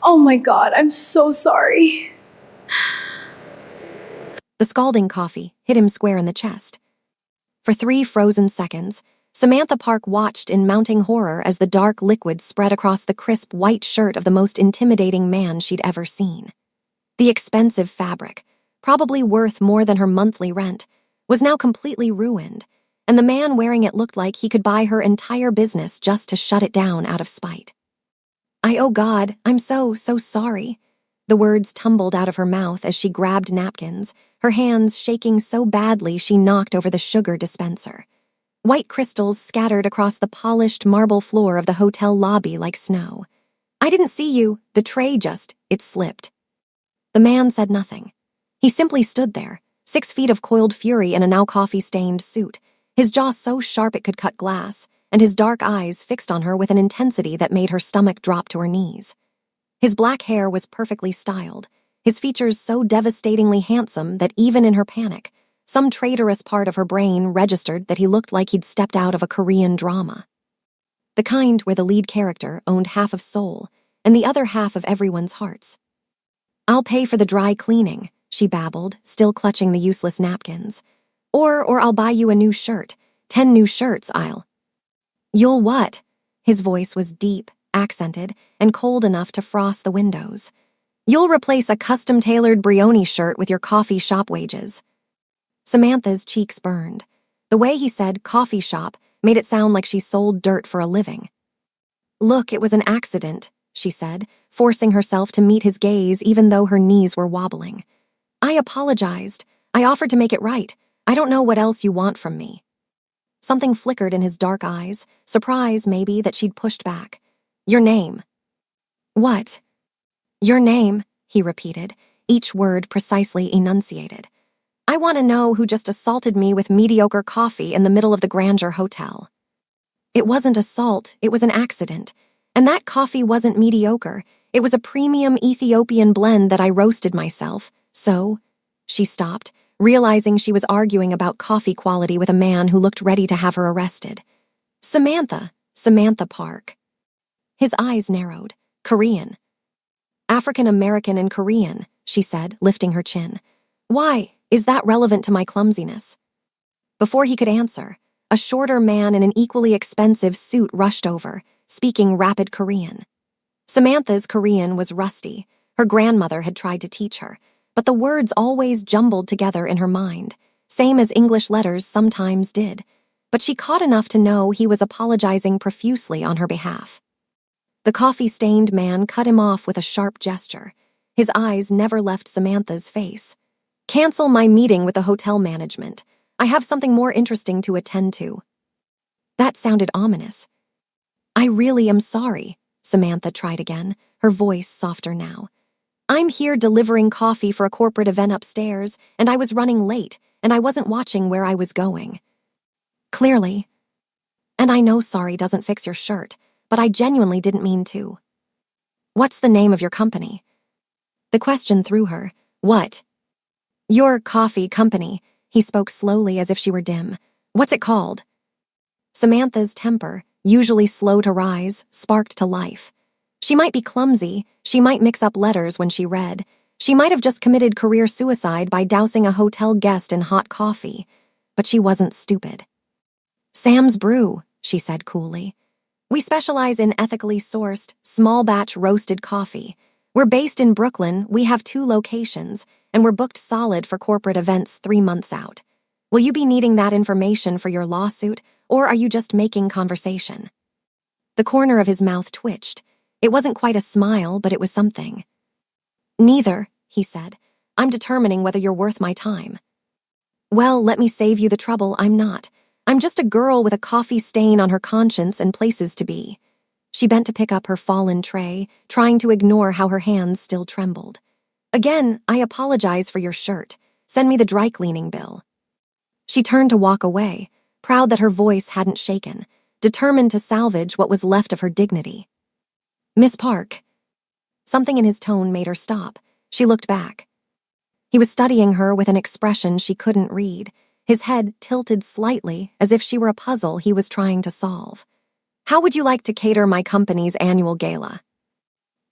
Oh my God, I'm so sorry. The scalding coffee hit him square in the chest. For 3 frozen seconds, Samantha Park watched in mounting horror as the dark liquid spread across the crisp white shirt of the most intimidating man she'd ever seen. The expensive fabric, probably worth more than her monthly rent, was now completely ruined, and the man wearing it looked like he could buy her entire business just to shut it down out of spite. Oh God, I'm so sorry." The words tumbled out of her mouth as she grabbed napkins, her hands shaking so badly she knocked over the sugar dispenser. White crystals scattered across the polished marble floor of the hotel lobby like snow. "I didn't see you. The tray it slipped." The man said nothing. He simply stood there, 6 feet of coiled fury in a now coffee-stained suit, his jaw so sharp it could cut glass, and his dark eyes fixed on her with an intensity that made her stomach drop to her knees. His black hair was perfectly styled, his features so devastatingly handsome that even in her panic, some traitorous part of her brain registered that he looked like he'd stepped out of a Korean drama. The kind where the lead character owned half of Seoul and the other half of everyone's hearts. "I'll pay for the dry cleaning," she babbled, still clutching the useless napkins. Or I'll buy you a new shirt. 10 new shirts, You'll what?" His voice was deep, accented, and cold enough to frost the windows. "You'll replace a custom-tailored Brioni shirt with your coffee shop wages." Samantha's cheeks burned. The way he said coffee shop made it sound like she sold dirt for a living. "Look, it was an accident," she said, forcing herself to meet his gaze even though her knees were wobbling. "I apologized. I offered to make it right. I don't know what else you want from me." Something flickered in his dark eyes, surprise maybe that she'd pushed back. "Your name." "What?" "Your name," he repeated, each word precisely enunciated. "I want to know who just assaulted me with mediocre coffee in the middle of the Grandeur Hotel." "It wasn't assault, it was an accident. And that coffee wasn't mediocre. It was a premium Ethiopian blend that I roasted myself, so..." She stopped, realizing she was arguing about coffee quality with a man who looked ready to have her arrested. Samantha Park." His eyes narrowed. "Korean." "African American and Korean," she said, lifting her chin. "Why? Is that relevant to my clumsiness?" Before he could answer, a shorter man in an equally expensive suit rushed over, speaking rapid Korean. Samantha's Korean was rusty. Her grandmother had tried to teach her, but the words always jumbled together in her mind, same as English letters sometimes did. But she caught enough to know he was apologizing profusely on her behalf. The coffee-stained man cut him off with a sharp gesture. His eyes never left Samantha's face. "Cancel my meeting with the hotel management. I have something more interesting to attend to." That sounded ominous. "I really am sorry," Samantha tried again, her voice softer now. "I'm here delivering coffee for a corporate event upstairs, and I was running late, and I wasn't watching where I was going." "Clearly. And I know sorry doesn't fix your shirt, but I genuinely didn't mean to." "What's the name of your company?" The question threw her. "What?" "Your coffee company," he spoke slowly as if she were dim. "What's it called?" Samantha's temper, usually slow to rise, sparked to life. She might be clumsy, she might mix up letters when she read, she might have just committed career suicide by dousing a hotel guest in hot coffee, but she wasn't stupid. "Sam's Brew," she said coolly. "We specialize in ethically sourced, small-batch roasted coffee. We're based in Brooklyn, we have 2 locations, and we're booked solid for corporate events 3 months out. Will you be needing that information for your lawsuit, or are you just making conversation?" The corner of his mouth twitched. It wasn't quite a smile, but it was something. "Neither," he said. "I'm determining whether you're worth my time." "Well, let me save you the trouble, I'm not. I'm just a girl with a coffee stain on her conscience and places to be." She bent to pick up her fallen tray, trying to ignore how her hands still trembled. "Again, I apologize for your shirt. Send me the dry cleaning bill." She turned to walk away, proud that her voice hadn't shaken, determined to salvage what was left of her dignity. "Miss Park." Something in his tone made her stop. She looked back. He was studying her with an expression she couldn't read, his head tilted slightly as if she were a puzzle he was trying to solve. "How would you like to cater my company's annual gala?"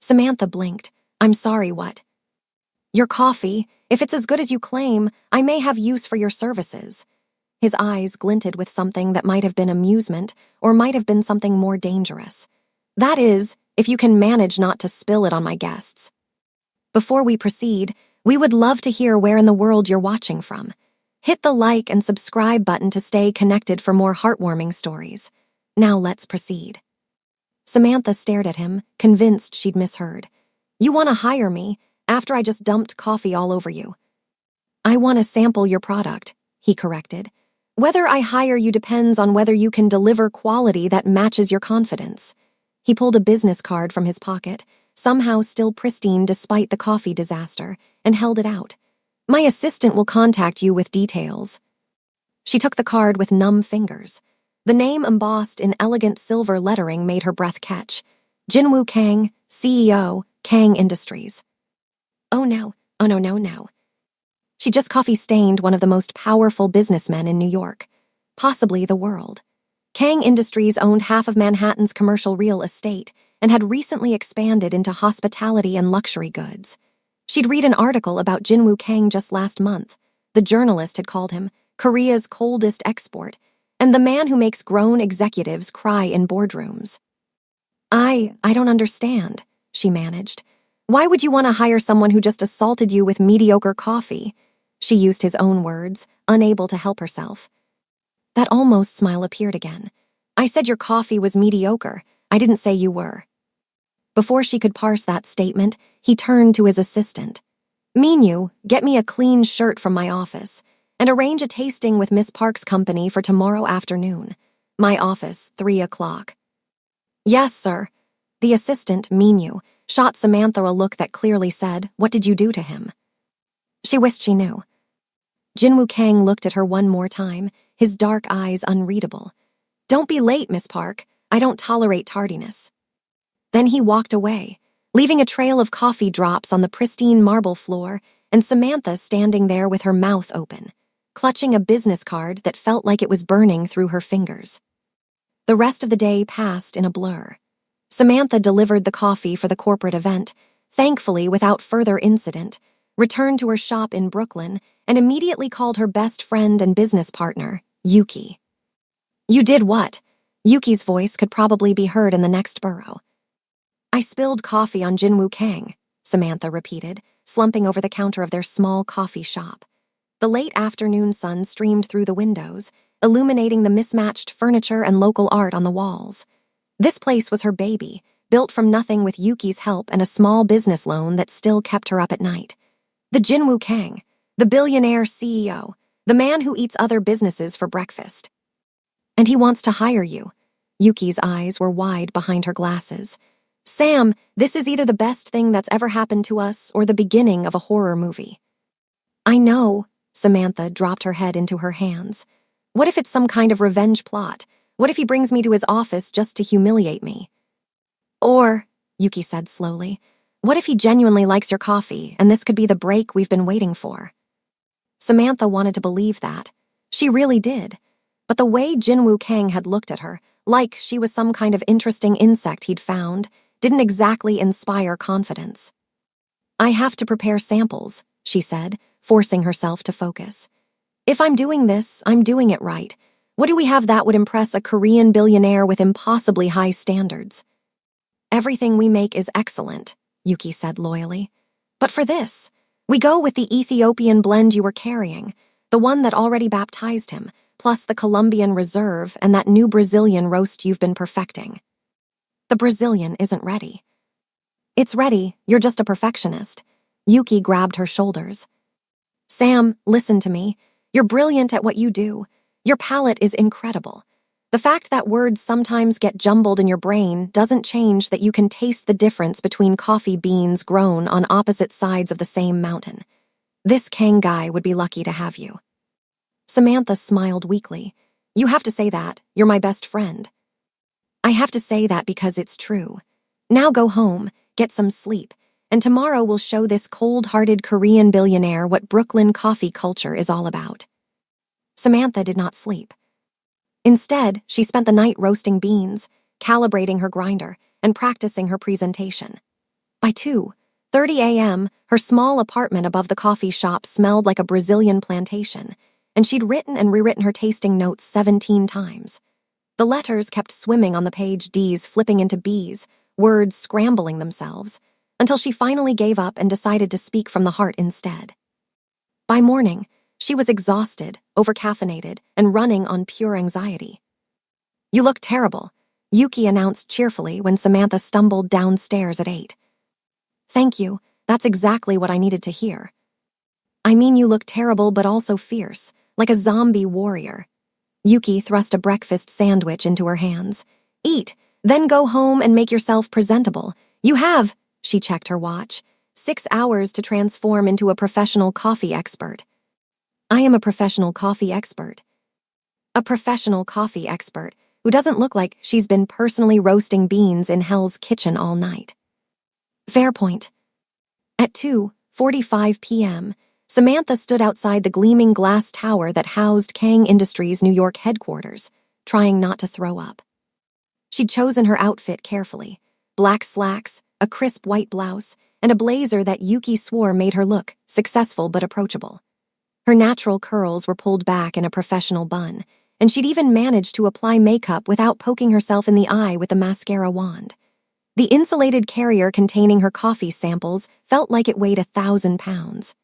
Samantha blinked. I'm sorry, what? Your coffee. If it's as good as you claim, I may have use for your services. His eyes glinted with something that might have been amusement or might have been something more dangerous. That is, if you can manage not to spill it on my guests. Before we proceed, we would love to hear where in the world you're watching from. Hit the like and subscribe button to stay connected for more heartwarming stories. Now let's proceed. Samantha stared at him, convinced she'd misheard. You want to hire me after I just dumped coffee all over you? I want to sample your product, he corrected. Whether I hire you depends on whether you can deliver quality that matches your confidence. He pulled a business card from his pocket, somehow still pristine despite the coffee disaster, and held it out. My assistant will contact you with details. She took the card with numb fingers. The name embossed in elegant silver lettering made her breath catch. Jinwoo Kang, CEO, Kang Industries. Oh no, no. She just coffee-stained one of the most powerful businessmen in New York, possibly the world. Kang Industries owned half of Manhattan's commercial real estate and had recently expanded into hospitality and luxury goods. She'd read an article about Jinwoo Kang just last month. The journalist had called him Korea's coldest export, and the man who makes grown executives cry in boardrooms. I don't understand, she managed. Why would you want to hire someone who just assaulted you with mediocre coffee? She used his own words, unable to help herself. That almost smile appeared again. I said your coffee was mediocre. I didn't say you were. Before she could parse that statement, he turned to his assistant. Minyu, get me a clean shirt from my office and arrange a tasting with Miss Park's company for tomorrow afternoon. My office, 3 o'clock. Yes, sir. The assistant, Minyu, shot Samantha a look that clearly said, what did you do to him? She wished she knew. Jinwoo Kang looked at her one more time, his dark eyes unreadable. Don't be late, Miss Park. I don't tolerate tardiness. Then he walked away, leaving a trail of coffee drops on the pristine marble floor and Samantha standing there with her mouth open, clutching a business card that felt like it was burning through her fingers. The rest of the day passed in a blur. Samantha delivered the coffee for the corporate event, thankfully without further incident, returned to her shop in Brooklyn, and immediately called her best friend and business partner, Yuki. You did what? Yuki's voice could probably be heard in the next borough. I spilled coffee on Jinwoo Kang, Samantha repeated, slumping over the counter of their small coffee shop. The late afternoon sun streamed through the windows, illuminating the mismatched furniture and local art on the walls. This place was her baby, built from nothing with Yuki's help and a small business loan that still kept her up at night. The Jinwoo Kang, the billionaire CEO, the man who eats other businesses for breakfast. And he wants to hire you. Yuki's eyes were wide behind her glasses. Sam, this is either the best thing that's ever happened to us or the beginning of a horror movie. I know, Samantha dropped her head into her hands. What if it's some kind of revenge plot? What if he brings me to his office just to humiliate me? Or, Yuki said slowly, what if he genuinely likes your coffee and this could be the break we've been waiting for? Samantha wanted to believe that. She really did. But the way Jinwoo Kang had looked at her, like she was some kind of interesting insect he'd found, didn't exactly inspire confidence. I have to prepare samples, she said, forcing herself to focus. If I'm doing this, I'm doing it right. What do we have that would impress a Korean billionaire with impossibly high standards? Everything we make is excellent, Yuki said loyally. But for this, we go with the Ethiopian blend you were carrying, the one that already baptized him, plus the Colombian Reserve and that new Brazilian roast you've been perfecting. The Brazilian isn't ready. It's ready, you're just a perfectionist. Yuki grabbed her shoulders. Sam, listen to me. You're brilliant at what you do. Your palate is incredible. The fact that words sometimes get jumbled in your brain doesn't change that you can taste the difference between coffee beans grown on opposite sides of the same mountain. This Kang guy would be lucky to have you. Samantha smiled weakly. You have to say that. You're my best friend. I have to say that because it's true. Now go home, get some sleep, and tomorrow we'll show this cold-hearted Korean billionaire what Brooklyn coffee culture is all about. Samantha did not sleep. Instead, she spent the night roasting beans, calibrating her grinder, and practicing her presentation. By 2:30 a.m., her small apartment above the coffee shop smelled like a Brazilian plantation, and she'd written and rewritten her tasting notes 17 times. The letters kept swimming on the page, D's flipping into B's, words scrambling themselves, until she finally gave up and decided to speak from the heart instead. By morning, she was exhausted, overcaffeinated, and running on pure anxiety. "You look terrible," Yuki announced cheerfully when Samantha stumbled downstairs at 8. "Thank you, that's exactly what I needed to hear." "I mean, you look terrible but also fierce, like a zombie warrior." Yuki thrust a breakfast sandwich into her hands. "Eat, then go home and make yourself presentable. You have," she checked her watch, "6 hours to transform into a professional coffee expert." "I am a professional coffee expert." "A professional coffee expert who doesn't look like she's been personally roasting beans in Hell's Kitchen all night." Fair point. At 2:45 p.m., Samantha stood outside the gleaming glass tower that housed Kang Industries' New York headquarters, trying not to throw up. She'd chosen her outfit carefully: black slacks, a crisp white blouse, and a blazer that Yuki swore made her look successful but approachable. Her natural curls were pulled back in a professional bun, and she'd even managed to apply makeup without poking herself in the eye with the mascara wand. The insulated carrier containing her coffee samples felt like it weighed 1,000 pounds.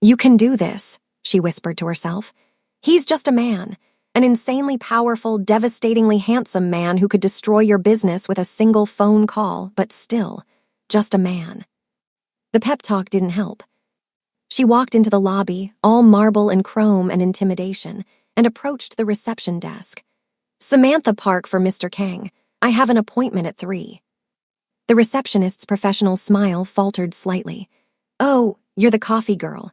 "You can do this," she whispered to herself. "He's just a man, an insanely powerful, devastatingly handsome man who could destroy your business with a single phone call, but still, just a man." The pep talk didn't help. She walked into the lobby, all marble and chrome and intimidation, and approached the reception desk. "Samantha Park for Mr. Kang. I have an appointment at 3. The receptionist's professional smile faltered slightly. "Oh, you're the coffee girl."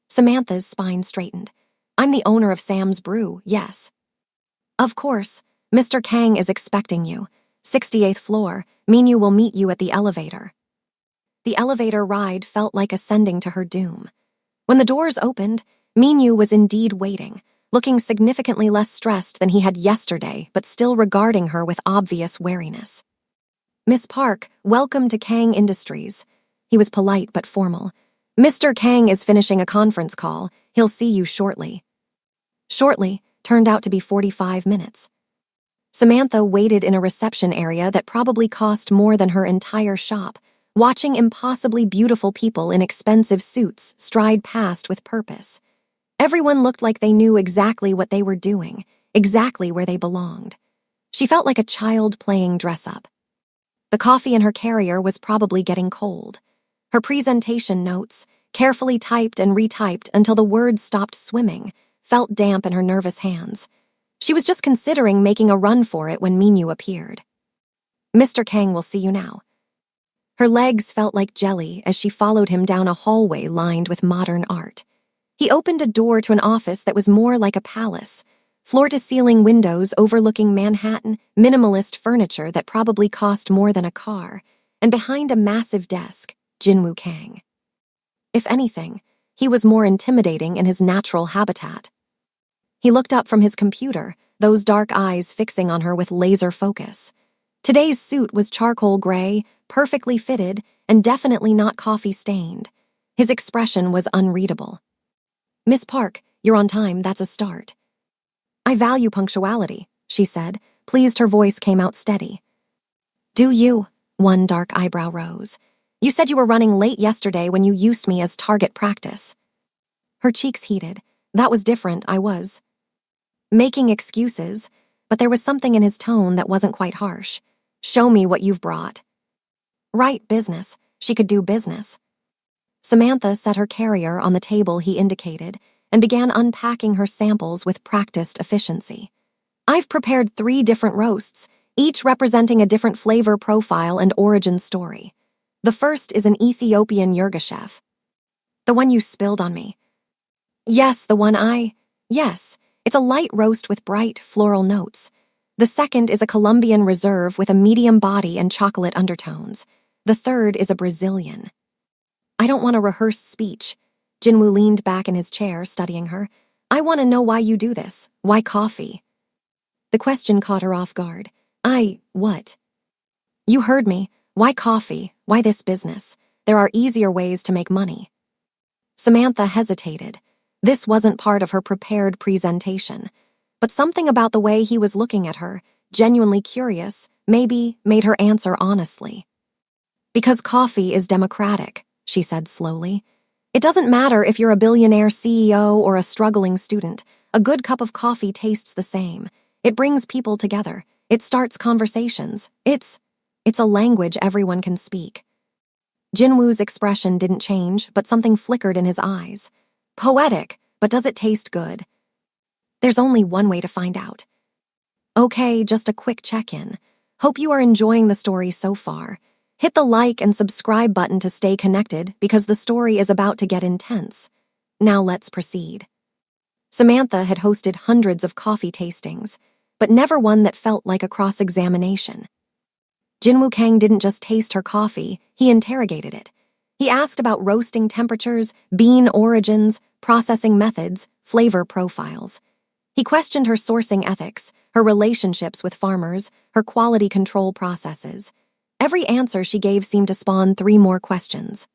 Samantha's spine straightened. "I'm the owner of Sam's Brew, yes." "Of course. Mr. Kang is expecting you. 68th floor. Minyu will meet you at the elevator." The elevator ride felt like ascending to her doom. When the doors opened, Minyu was indeed waiting, looking significantly less stressed than he had yesterday, but still regarding her with obvious wariness. "Miss Park, welcome to Kang Industries." He was polite but formal. "Mr. Kang is finishing a conference call. He'll see you shortly." Shortly turned out to be 45 minutes. Samantha waited in a reception area that probably cost more than her entire shop, watching impossibly beautiful people in expensive suits stride past with purpose. Everyone looked like they knew exactly what they were doing, exactly where they belonged. She felt like a child playing dress-up. The coffee in her carrier was probably getting cold. Her presentation notes, carefully typed and retyped until the words stopped swimming, felt damp in her nervous hands. She was just considering making a run for it when Minyu appeared. "Mr. Kang will see you now." Her legs felt like jelly as she followed him down a hallway lined with modern art. He opened a door to an office that was more like a palace, floor-to-ceiling windows overlooking Manhattan, minimalist furniture that probably cost more than a car, and behind a massive desk, Jinwoo Kang. If anything, he was more intimidating in his natural habitat. He looked up from his computer, those dark eyes fixing on her with laser focus. Today's suit was charcoal gray, perfectly fitted, and definitely not coffee-stained. His expression was unreadable. "Miss Park, you're on time, that's a start." "I value punctuality," she said, pleased her voice came out steady. "Do you?" One dark eyebrow rose. "You said you were running late yesterday when you used me as target practice." Her cheeks heated. "That was different, I was making excuses," but there was something in his tone that wasn't quite harsh. "Show me what you've brought." Right, business. She could do business. Samantha set her carrier on the table he indicated and began unpacking her samples with practiced efficiency. "I've prepared 3 different roasts, each representing a different flavor profile and origin story. The first is an Ethiopian Yirgacheffe." "The one you spilled on me." "Yes, Yes, it's a light roast with bright, floral notes. The second is a Colombian Reserve with a medium body and chocolate undertones. The third is a Brazilian." "I don't want a rehearsed speech." Jinwoo leaned back in his chair, studying her. "I want to know why you do this. Why coffee?" The question caught her off guard. What?" "You heard me. Why coffee? Why this business? There are easier ways to make money. Samantha hesitated. This wasn't part of her prepared presentation, but something about the way he was looking at her, genuinely curious, maybe made her answer honestly. Because coffee is democratic, she said slowly. It doesn't matter if you're a billionaire CEO or a struggling student. A good cup of coffee tastes the same. It brings people together. It starts conversations. It's a language everyone can speak. Jinwoo's expression didn't change, but something flickered in his eyes. Poetic, but does it taste good? There's only one way to find out. Okay, just a quick check-in. Hope you are enjoying the story so far. Hit the like and subscribe button to stay connected because the story is about to get intense. Now let's proceed. Samantha had hosted hundreds of coffee tastings, but never one that felt like a cross-examination. Jinwoo Kang didn't just taste her coffee, he interrogated it. He asked about roasting temperatures, bean origins, processing methods, flavor profiles. He questioned her sourcing ethics, her relationships with farmers, her quality control processes. Every answer she gave seemed to spawn 3 more questions.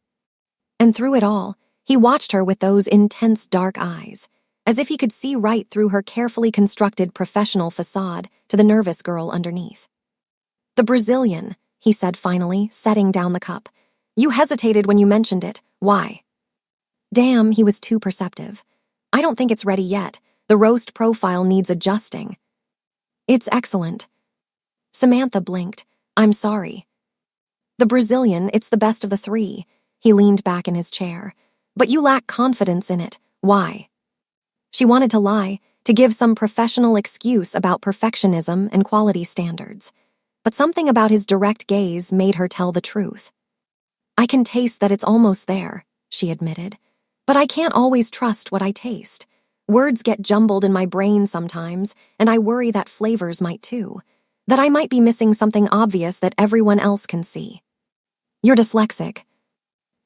And through it all, he watched her with those intense dark eyes, as if he could see right through her carefully constructed professional facade to the nervous girl underneath. The Brazilian, he said finally, setting down the cup. You hesitated when you mentioned it. Why? Damn, he was too perceptive. I don't think it's ready yet. The roast profile needs adjusting. It's excellent. Samantha blinked. I'm sorry. The Brazilian, it's the best of the 3. He leaned back in his chair. But you lack confidence in it. Why? She wanted to lie, to give some professional excuse about perfectionism and quality standards. But something about his direct gaze made her tell the truth. I can taste that it's almost there, she admitted. But I can't always trust what I taste. Words get jumbled in my brain sometimes, and I worry that flavors might too. That I might be missing something obvious that everyone else can see. You're dyslexic.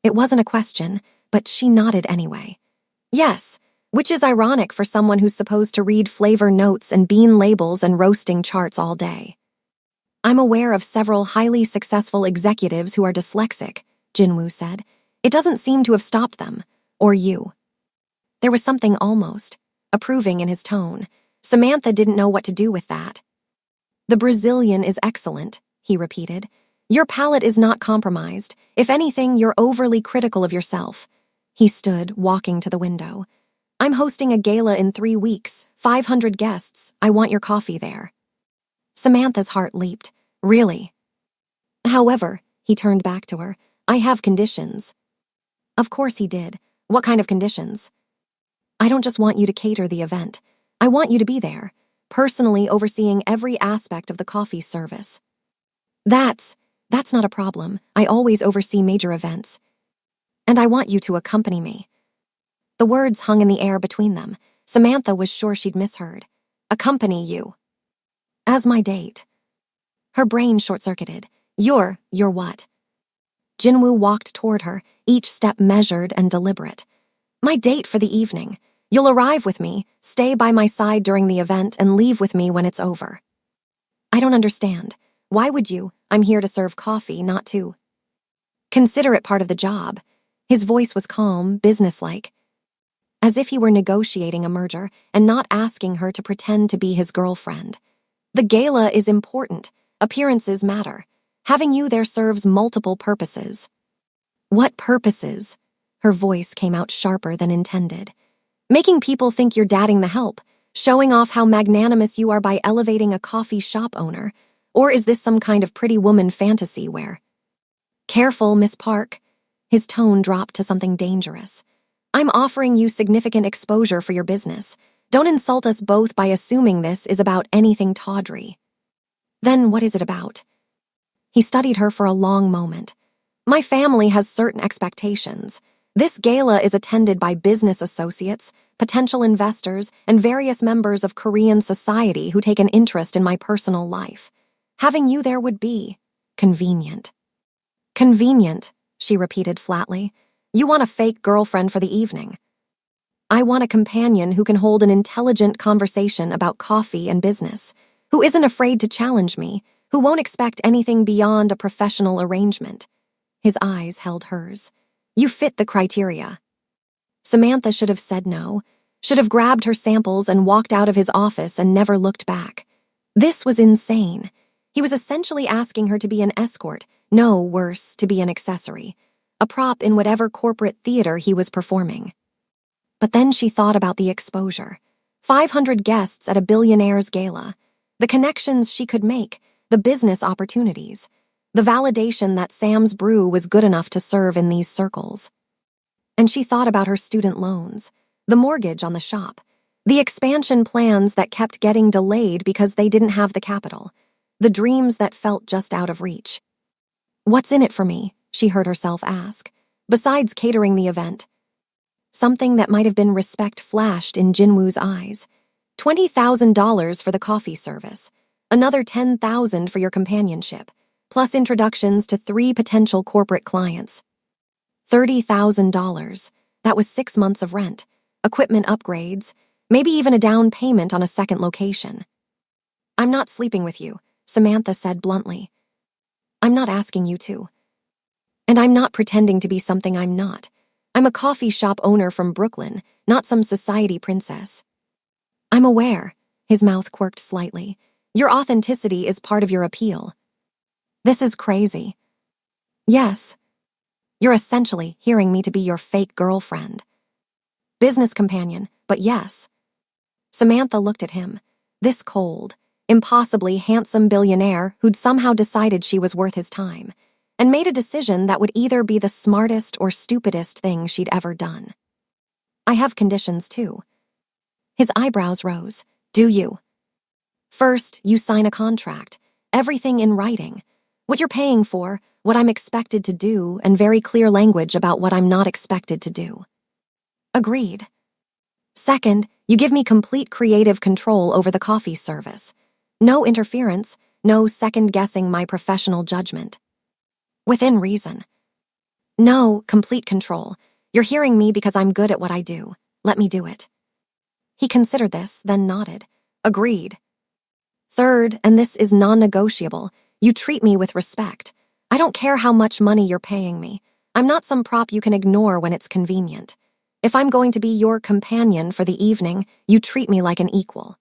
It wasn't a question, but she nodded anyway. Yes, which is ironic for someone who's supposed to read flavor notes and bean labels and roasting charts all day. I'm aware of several highly successful executives who are dyslexic, Jinwoo said. It doesn't seem to have stopped them. Or you. There was something almost approving in his tone. Samantha didn't know what to do with that. The Brazilian is excellent, he repeated. Your palate is not compromised. If anything, you're overly critical of yourself. He stood, walking to the window. I'm hosting a gala in 3 weeks. 500 guests. I want your coffee there. Samantha's heart leaped. Really? However, he turned back to her, I have conditions. Of course he did. What kind of conditions? I don't just want you to cater the event. I want you to be there, personally overseeing every aspect of the coffee service. That's not a problem. I always oversee major events. And I want you to accompany me. The words hung in the air between them. Samantha was sure she'd misheard. Accompany you. As my date. Her brain short-circuited. You're what? Jinwoo walked toward her, each step measured and deliberate. My date for the evening. You'll arrive with me, stay by my side during the event, and leave with me when it's over. I don't understand. Why would you? I'm here to serve coffee, not to. Consider it part of the job. His voice was calm, businesslike, as if he were negotiating a merger and not asking her to pretend to be his girlfriend. The gala is important. Appearances matter. Having you there serves multiple purposes. What purposes? Her voice came out sharper than intended. Making people think you're dadding the help, showing off how magnanimous you are by elevating a coffee shop owner, or is this some kind of pretty woman fantasy where? Careful, Miss Park. His tone dropped to something dangerous. I'm offering you significant exposure for your business. Don't insult us both by assuming this is about anything tawdry. Then what is it about? He studied her for a long moment. My family has certain expectations. This gala is attended by business associates, potential investors, and various members of Korean society who take an interest in my personal life. Having you there would be convenient. Convenient, she repeated flatly. You want a fake girlfriend for the evening. I want a companion who can hold an intelligent conversation about coffee and business, who isn't afraid to challenge me, who won't expect anything beyond a professional arrangement. His eyes held hers. You fit the criteria. Samantha should have said no, should have grabbed her samples and walked out of his office and never looked back. This was insane. He was essentially asking her to be an escort, no, worse, to be an accessory, a prop in whatever corporate theater he was performing. But then she thought about the exposure. 500 guests at a Billionaire's gala, the connections she could make, the business opportunities, the validation that Sam's brew was good enough to serve in these circles. And she thought about her student loans, the mortgage on the shop, the expansion plans that kept getting delayed because they didn't have the capital, the dreams that felt just out of reach. What's in it for me? She heard herself ask, besides catering the event. Something that might have been respect flashed in Jinwoo's eyes. $20,000 for the coffee service, another $10,000 for your companionship, plus introductions to 3 potential corporate clients. $30,000. That was 6 months of rent, equipment upgrades, maybe even a down payment on a second location. I'm not sleeping with you, Samantha said bluntly. I'm not asking you to. And I'm not pretending to be something I'm not. I'm a coffee shop owner from Brooklyn, not some society princess. I'm aware, his mouth quirked slightly. Your authenticity is part of your appeal. This is crazy. Yes. You're essentially hearing me to be your fake girlfriend. Business companion, but yes. Samantha looked at him, this cold, impossibly handsome billionaire who'd somehow decided she was worth his time, and made a decision that would either be the smartest or stupidest thing she'd ever done. I have conditions, too. His eyebrows rose. Do you? First, you sign a contract, everything in writing. What you're paying for, what I'm expected to do, and very clear language about what I'm not expected to do. Agreed. Second, you give me complete creative control over the coffee service. No interference, no second-guessing my professional judgment. Within reason. No, complete control. You're hearing me because I'm good at what I do. Let me do it. He considered this, then nodded. Agreed. Third, and this is non-negotiable, you treat me with respect. I don't care how much money you're paying me. I'm not some prop you can ignore when it's convenient. If I'm going to be your companion for the evening, you treat me like an equal.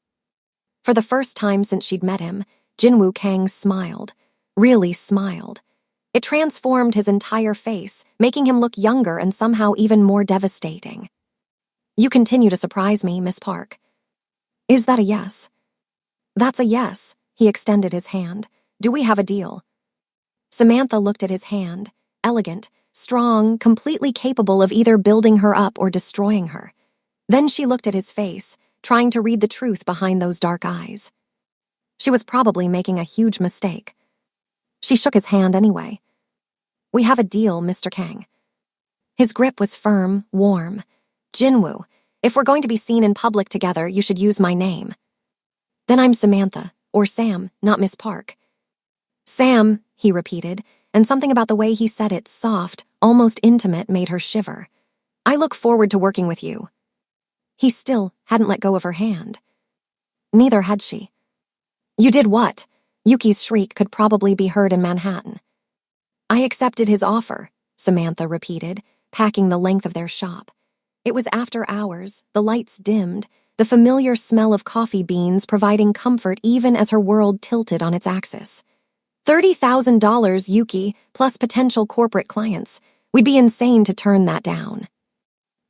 For the first time since she'd met him, Jinwoo Kang smiled. Really smiled. It transformed his entire face, making him look younger and somehow even more devastating. You continue to surprise me, Miss Park. Is that a yes? That's a yes. He extended his hand. Do we have a deal? Samantha looked at his hand, elegant, strong, completely capable of either building her up or destroying her. Then she looked at his face, trying to read the truth behind those dark eyes. She was probably making a huge mistake. She shook his hand anyway. We have a deal, Mr. Kang. His grip was firm, warm. Jinwoo, if we're going to be seen in public together, you should use my name. Then I'm Samantha, or Sam, not Miss Park. Sam, he repeated, and something about the way he said it, soft, almost intimate, made her shiver. I look forward to working with you. He still hadn't let go of her hand. Neither had she. You did what? Yuki's shriek could probably be heard in Manhattan. I accepted his offer, Samantha repeated, packing the length of their shop. It was after hours, the lights dimmed, the familiar smell of coffee beans providing comfort even as her world tilted on its axis. $30,000, Yuki, plus potential corporate clients. We'd be insane to turn that down.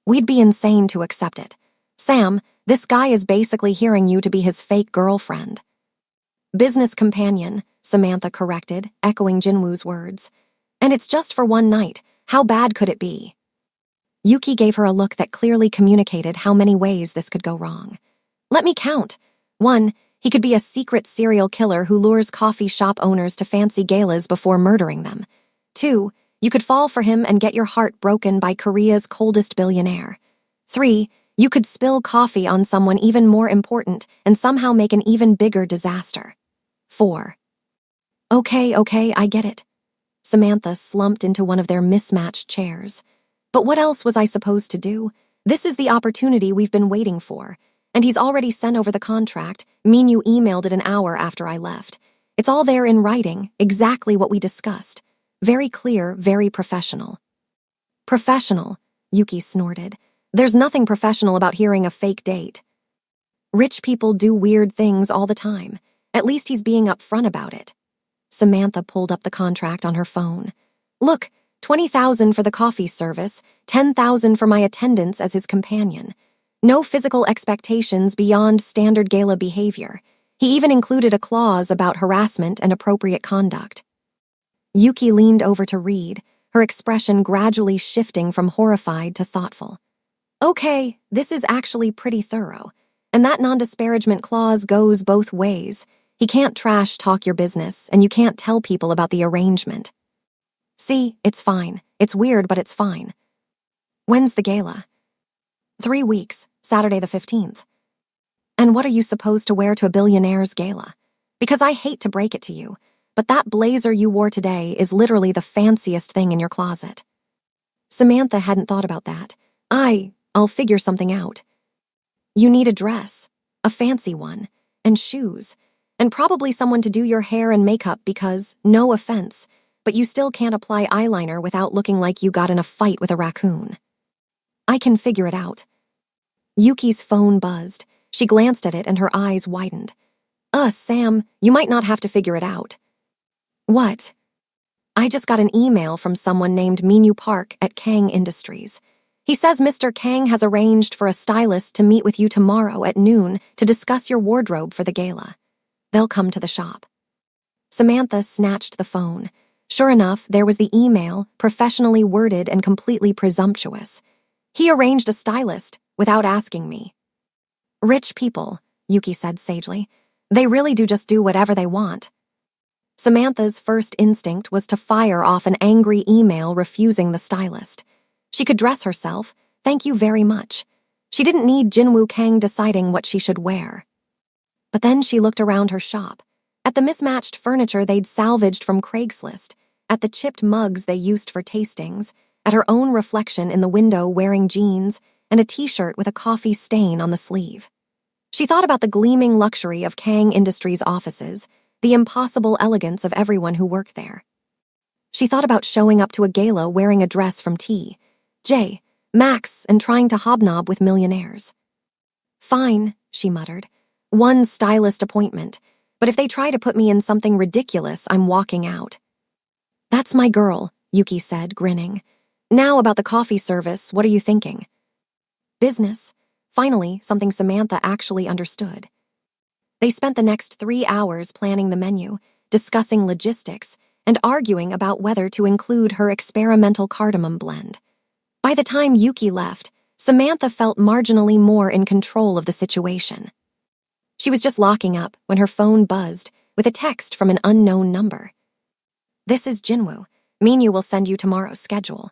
We'd be insane to accept it. Sam, this guy is basically hearing you to be his fake girlfriend. Business companion, Samantha corrected, echoing Jinwoo's words. And it's just for one night. How bad could it be? Yuki gave her a look that clearly communicated how many ways this could go wrong. Let me count. 1, he could be a secret serial killer who lures coffee shop owners to fancy galas before murdering them. 2, you could fall for him and get your heart broken by Korea's coldest billionaire. 3, you could spill coffee on someone even more important and somehow make an even bigger disaster. 4. Okay, I get it. Samantha slumped into one of their mismatched chairs. But what else was I supposed to do? This is the opportunity we've been waiting for. And he's already sent over the contract, mean you emailed it an hour after I left. It's all there in writing, exactly what we discussed. Very clear, very professional. Professional, Yuki snorted. There's nothing professional about hearing a fake date. Rich people do weird things all the time. At least he's being upfront about it. Samantha pulled up the contract on her phone. Look, $20,000 for the coffee service, $10,000 for my attendance as his companion. No physical expectations beyond standard gala behavior. He even included a clause about harassment and appropriate conduct. Yuki leaned over to read, her expression gradually shifting from horrified to thoughtful. Okay, this is actually pretty thorough. And that non-disparagement clause goes both ways. He can't trash talk your business, and you can't tell people about the arrangement. See, it's fine. It's weird, but it's fine. When's the gala? 3 weeks, Saturday the 15th. And what are you supposed to wear to a billionaire's gala? Because I hate to break it to you, but that blazer you wore today is literally the fanciest thing in your closet. Samantha hadn't thought about that. I'll figure something out. You need a dress, a fancy one, and shoes, and probably someone to do your hair and makeup because, no offense, but you still can't apply eyeliner without looking like you got in a fight with a raccoon. I can figure it out. Yuki's phone buzzed. She glanced at it and her eyes widened. Sam, you might not have to figure it out. What? I just got an email from someone named Minyu Park at Kang Industries. He says Mr. Kang has arranged for a stylist to meet with you tomorrow at noon to discuss your wardrobe for the gala. They'll come to the shop. Samantha snatched the phone. Sure enough, there was the email, professionally worded and completely presumptuous. He arranged a stylist without asking me. Rich people, Yuki said sagely. They really do just do whatever they want. Samantha's first instinct was to fire off an angry email refusing the stylist. She could dress herself, thank you very much. She didn't need Jinwoo Kang deciding what she should wear. But then she looked around her shop, at the mismatched furniture they'd salvaged from Craigslist, at the chipped mugs they used for tastings, at her own reflection in the window wearing jeans and a t-shirt with a coffee stain on the sleeve. She thought about the gleaming luxury of Kang Industries' offices, the impossible elegance of everyone who worked there. She thought about showing up to a gala wearing a dress from T, J, Max, and trying to hobnob with millionaires. Fine, she muttered. One stylist appointment, but if they try to put me in something ridiculous, I'm walking out. That's my girl, Yuki said, grinning. Now about the coffee service, what are you thinking? Business. Finally, something Samantha actually understood. They spent the next 3 hours planning the menu, discussing logistics, and arguing about whether to include her experimental cardamom blend. By the time Yuki left, Samantha felt marginally more in control of the situation. She was just locking up when her phone buzzed with a text from an unknown number. This is Jinwoo. Minyu will send you tomorrow's schedule.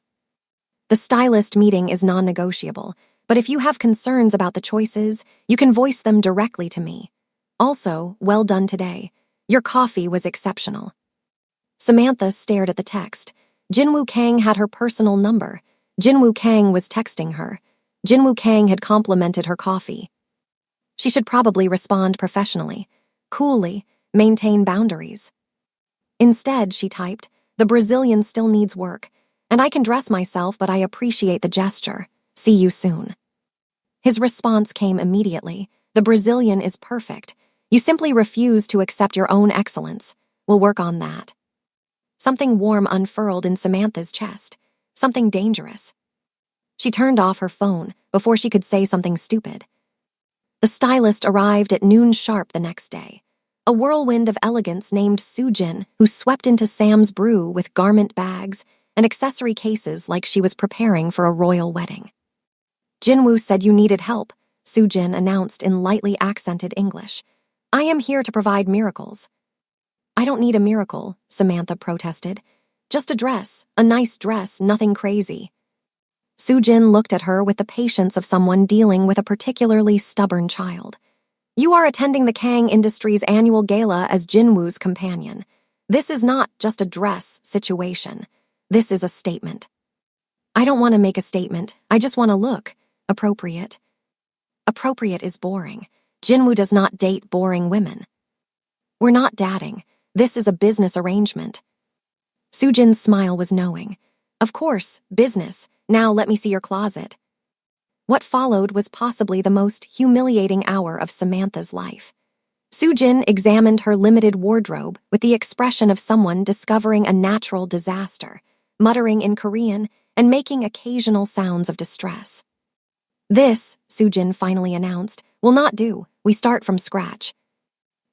The stylist meeting is non-negotiable, but if you have concerns about the choices, you can voice them directly to me. Also, well done today. Your coffee was exceptional. Samantha stared at the text. Jinwoo Kang had her personal number. Jinwoo Kang was texting her. Jinwoo Kang had complimented her coffee. She should probably respond professionally, coolly, maintain boundaries. Instead, she typed, the Brazilian still needs work, and I can dress myself, but I appreciate the gesture. See you soon. His response came immediately. The Brazilian is perfect. You simply refuse to accept your own excellence. We'll work on that. Something warm unfurled in Samantha's chest. Something dangerous. She turned off her phone before she could say something stupid. The stylist arrived at noon sharp the next day. A whirlwind of elegance named Sujin, who swept into Sam's brew with garment bags and accessory cases like she was preparing for a royal wedding. Jinwoo said you needed help, Sujin announced in lightly accented English. I am here to provide miracles. I don't need a miracle, Samantha protested. Just a dress, a nice dress, nothing crazy. Sujin looked at her with the patience of someone dealing with a particularly stubborn child. You are attending the Kang Industries annual gala as Jinwoo's companion. This is not just a dress situation. This is a statement. I don't want to make a statement. I just want to look appropriate. Appropriate is boring. Jinwoo does not date boring women. We're not dating. This is a business arrangement. Sujin's smile was knowing. Of course, business. Now let me see your closet. What followed was possibly the most humiliating hour of Samantha's life. Sujin examined her limited wardrobe with the expression of someone discovering a natural disaster, muttering in Korean and making occasional sounds of distress. This, Sujin finally announced, will not do. We start from scratch.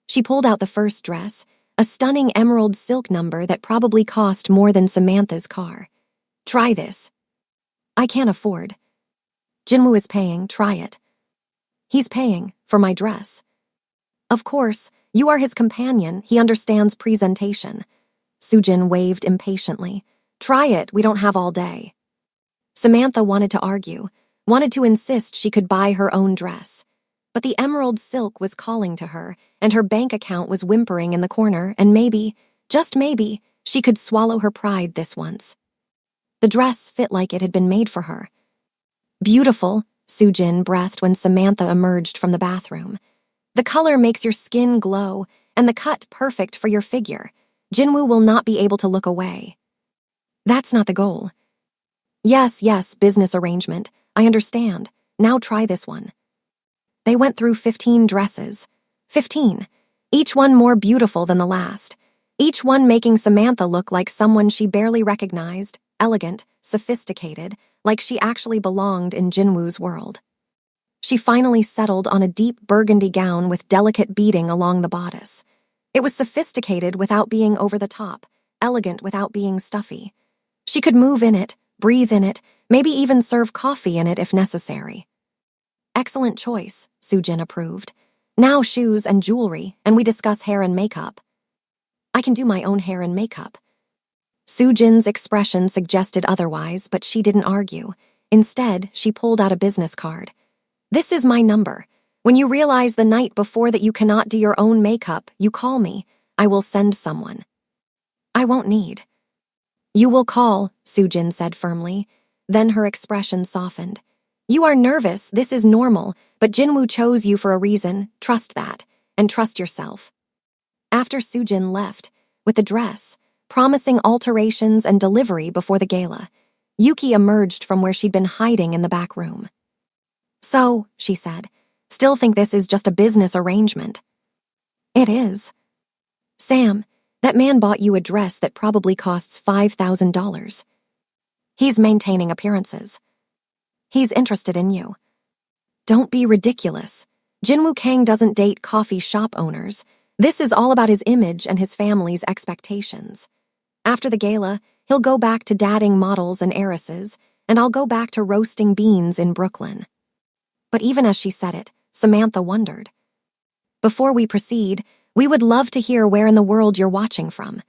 She pulled out the first dress, a stunning emerald silk number that probably cost more than Samantha's car. Try this. I can't afford. Jinwoo is paying, try it. He's paying for my dress. Of course, you are his companion, he understands presentation. Sujin waved impatiently. Try it, we don't have all day. Samantha wanted to argue, wanted to insist she could buy her own dress. But the emerald silk was calling to her, and her bank account was whimpering in the corner, and maybe, just maybe, she could swallow her pride this once. The dress fit like it had been made for her. Beautiful, Sujin breathed when Samantha emerged from the bathroom. The color makes your skin glow, and the cut perfect for your figure. Jinwoo will not be able to look away. That's not the goal. Yes, business arrangement. I understand. Now try this one. They went through 15 dresses. 15. Each one more beautiful than the last. Each one making Samantha look like someone she barely recognized, elegant, sophisticated, like she actually belonged in Jinwoo's world. She finally settled on a deep burgundy gown with delicate beading along the bodice. It was sophisticated without being over the top, elegant without being stuffy. She could move in it, breathe in it, maybe even serve coffee in it if necessary. Excellent choice, Sujin approved. Now shoes and jewelry, and we discuss hair and makeup. I can do my own hair and makeup. Sujin's expression suggested otherwise, but she didn't argue. Instead, she pulled out a business card. This is my number. When you realize the night before that you cannot do your own makeup, you call me. I will send someone. I won't need. You will call, Sujin said firmly. Then her expression softened. You are nervous, this is normal, but Jinwoo chose you for a reason, trust that, and trust yourself. After Sujin left, with the dress, promising alterations and delivery before the gala, Yuki emerged from where she'd been hiding in the back room. So, she said, still think this is just a business arrangement. It is. Sam, that man bought you a dress that probably costs $5,000. He's maintaining appearances. He's interested in you. Don't be ridiculous. Jinwoo Kang doesn't date coffee shop owners. This is all about his image and his family's expectations. After the gala, he'll go back to dating models and heiresses, and I'll go back to roasting beans in Brooklyn. But even as she said it, Samantha wondered. Before we proceed, we would love to hear where in the world you're watching from.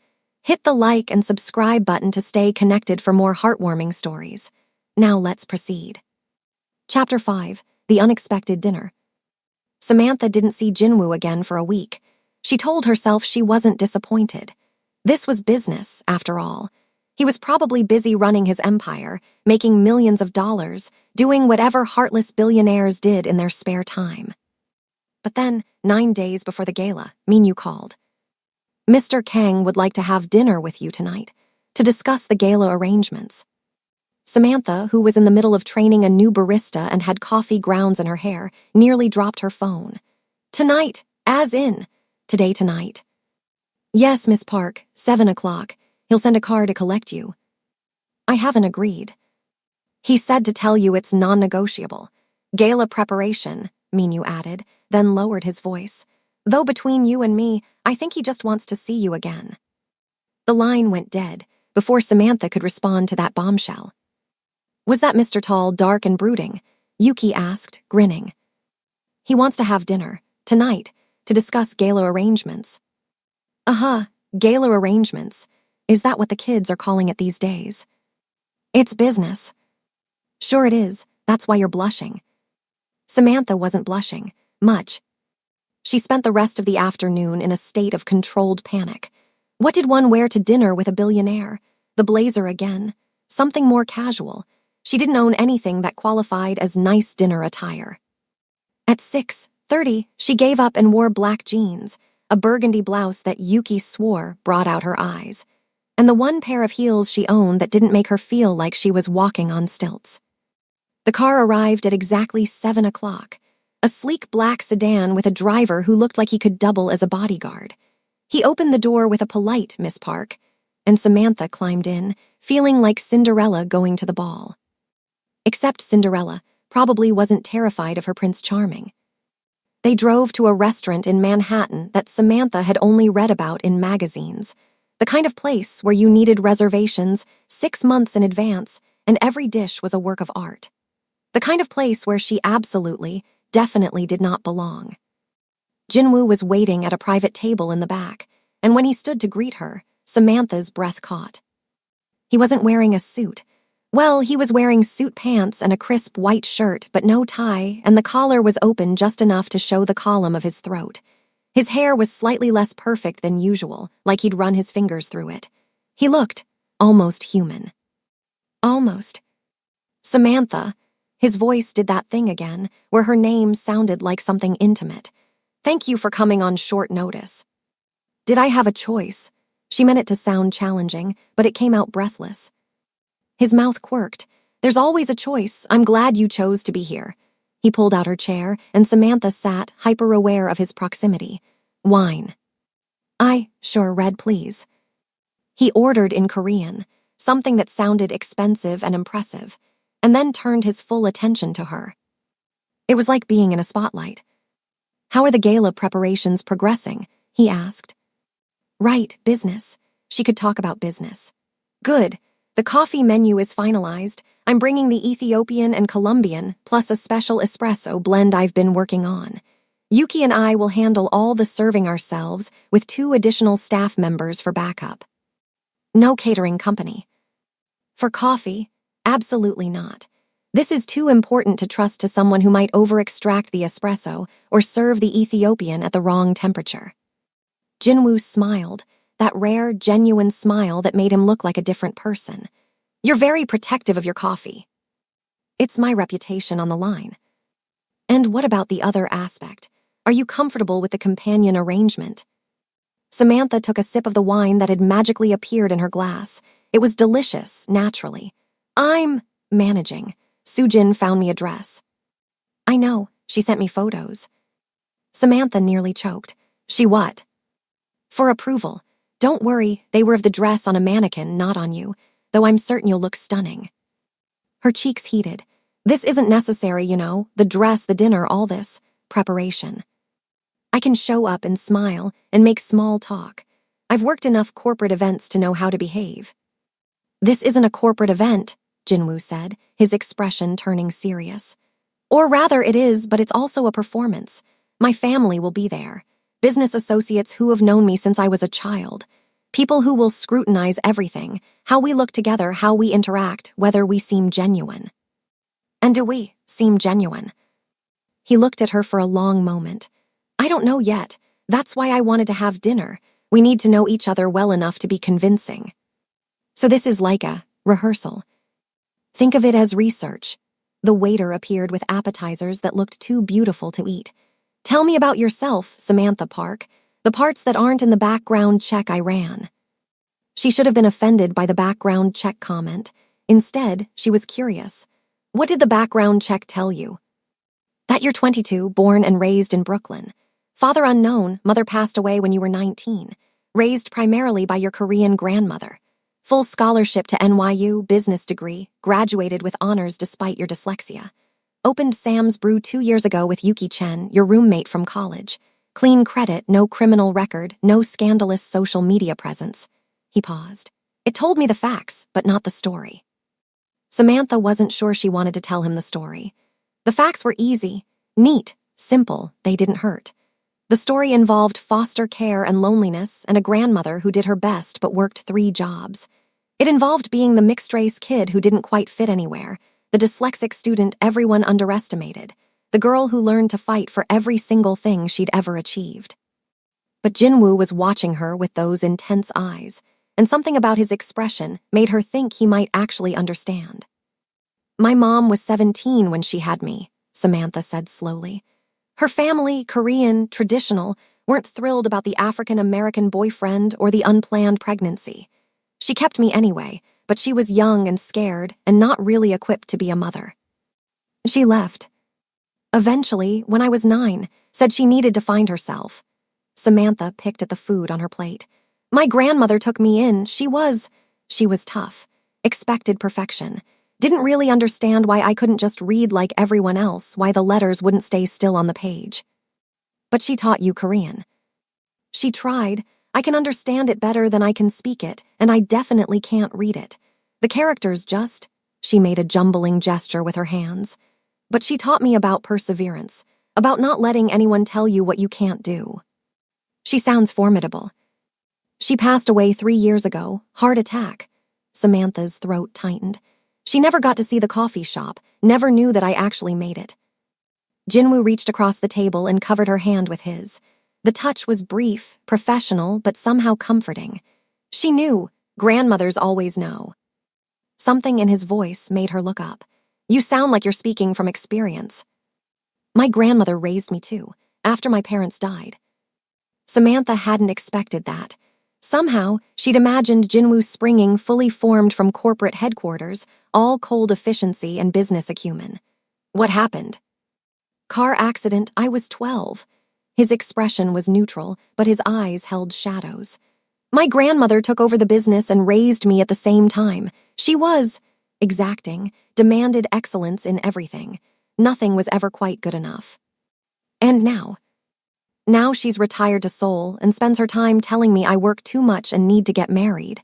Hit the like and subscribe button to stay connected for more heartwarming stories. Now let's proceed. Chapter 5, The Unexpected Dinner. Samantha didn't see Jinwoo again for a week. She told herself she wasn't disappointed. This was business, after all. He was probably busy running his empire, making millions of dollars, doing whatever heartless billionaires did in their spare time. But then, 9 days before the gala, Minyu called. Mr. Kang would like to have dinner with you tonight, to discuss the gala arrangements. Samantha, who was in the middle of training a new barista and had coffee grounds in her hair, nearly dropped her phone. Tonight, as in, today tonight. Yes, Miss Park, 7 o'clock. He'll send a car to collect you. I haven't agreed. He said to tell you it's non-negotiable. Gala preparation, Minyu added, then lowered his voice. Though between you and me, I think he just wants to see you again. The line went dead before Samantha could respond to that bombshell. Was that Mr. Tall dark and brooding? Yuki asked, grinning. He wants to have dinner, tonight, to discuss gala arrangements. Gala arrangements. Is that what the kids are calling it these days? It's business. Sure it is, that's why you're blushing. Samantha wasn't blushing, much. She spent the rest of the afternoon in a state of controlled panic. What did one wear to dinner with a billionaire? The blazer again. Something more casual. She didn't own anything that qualified as nice dinner attire. At 6:30, she gave up and wore black jeans, a burgundy blouse that Yuki swore brought out her eyes, and the one pair of heels she owned that didn't make her feel like she was walking on stilts. The car arrived at exactly 7 o'clock, a sleek black sedan with a driver who looked like he could double as a bodyguard. He opened the door with a polite "Miss Park," and Samantha climbed in, feeling like Cinderella going to the ball. Except Cinderella probably wasn't terrified of her Prince Charming. They drove to a restaurant in Manhattan that Samantha had only read about in magazines, the kind of place where you needed reservations 6 months in advance and every dish was a work of art. The kind of place where she absolutely, definitely did not belong. Jinwoo was waiting at a private table in the back, and when he stood to greet her, Samantha's breath caught. He wasn't wearing a suit. Well, he was wearing suit pants and a crisp white shirt, but no tie, and the collar was open just enough to show the column of his throat. His hair was slightly less perfect than usual, like he'd run his fingers through it. He looked almost human. Almost. Samantha. His voice did that thing again, where her name sounded like something intimate. Thank you for coming on short notice. Did I have a choice? She meant it to sound challenging, but it came out breathless. His mouth quirked. There's always a choice. I'm glad you chose to be here. He pulled out her chair, and Samantha sat, hyper-aware of his proximity. Wine. Sure, red, please. He ordered in Korean, something that sounded expensive and impressive, and then turned his full attention to her. It was like being in a spotlight. How are the gala preparations progressing? He asked. Right, business. She could talk about business. Good. The coffee menu is finalized. I'm bringing the Ethiopian and Colombian, plus a special espresso blend I've been working on. Yuki and I will handle all the serving ourselves with 2 additional staff members for backup. No catering company. For coffee? Absolutely not. This is too important to trust to someone who might over-extract the espresso or serve the Ethiopian at the wrong temperature. Jinwoo smiled, that rare, genuine smile that made him look like a different person. You're very protective of your coffee. It's my reputation on the line. And what about the other aspect? Are you comfortable with the companion arrangement? Samantha took a sip of the wine that had magically appeared in her glass. It was delicious, naturally. I'm managing. Sujin found me a dress. I know, she sent me photos. Samantha nearly choked. She what? For approval. Don't worry, they were of the dress on a mannequin, not on you, though I'm certain you'll look stunning. Her cheeks heated. This isn't necessary, you know, the dress, the dinner, all this. Preparation. I can show up and smile and make small talk. I've worked enough corporate events to know how to behave. This isn't a corporate event, Jinwoo said, his expression turning serious. Or rather, it is, but it's also a performance. My family will be there. Business associates who have known me since I was a child. People who will scrutinize everything, how we look together, how we interact, whether we seem genuine. And do we seem genuine? He looked at her for a long moment. I don't know yet. That's why I wanted to have dinner. We need to know each other well enough to be convincing. So this is like a rehearsal. Think of it as research. The waiter appeared with appetizers that looked too beautiful to eat. Tell me about yourself, Samantha Park. The parts that aren't in the background check I ran. She should have been offended by the background check comment. Instead, she was curious. What did the background check tell you? That you're 22, born and raised in Brooklyn. Father unknown, mother passed away when you were 19. Raised primarily by your Korean grandmother. Full scholarship to NYU, business degree, graduated with honors despite your dyslexia. Opened Sam's Brew 2 years ago with Yuki Chen, your roommate from college. Clean credit, no criminal record, no scandalous social media presence. He paused. It told me the facts, but not the story. Samantha wasn't sure she wanted to tell him the story. The facts were easy, neat, simple, they didn't hurt. The story involved foster care and loneliness and a grandmother who did her best but worked 3 jobs. It involved being the mixed-race kid who didn't quite fit anywhere, the dyslexic student everyone underestimated, the girl who learned to fight for every single thing she'd ever achieved. But Jinwoo was watching her with those intense eyes, and something about his expression made her think he might actually understand. My mom was 17 when she had me, Samantha said slowly. Her family, Korean, traditional, weren't thrilled about the African-American boyfriend or the unplanned pregnancy. She kept me anyway, but she was young and scared and not really equipped to be a mother. She left. Eventually, when I was 9, said she needed to find herself. Samantha picked at the food on her plate. My grandmother took me in. She was tough, expected perfection, didn't really understand why I couldn't just read like everyone else, why the letters wouldn't stay still on the page. But she taught you Korean. She tried. I can understand it better than I can speak it, and I definitely can't read it. The characters just... She made a jumbling gesture with her hands. But she taught me about perseverance, about not letting anyone tell you what you can't do. She sounds formidable. She passed away 3 years ago, heart attack. Samantha's throat tightened. She never got to see the coffee shop, never knew that I actually made it. Jinwoo reached across the table and covered her hand with his. The touch was brief, professional, but somehow comforting. She knew. Grandmothers always know. Something in his voice made her look up. You sound like you're speaking from experience. My grandmother raised me too, after my parents died. Samantha hadn't expected that. Somehow, she'd imagined Jinwoo springing fully formed from corporate headquarters, all cold efficiency and business acumen. What happened? Car accident. I was 12. His expression was neutral, but his eyes held shadows. My grandmother took over the business and raised me at the same time. She was exacting, demanded excellence in everything. Nothing was ever quite good enough. And now she's retired to Seoul and spends her time telling me I work too much and need to get married.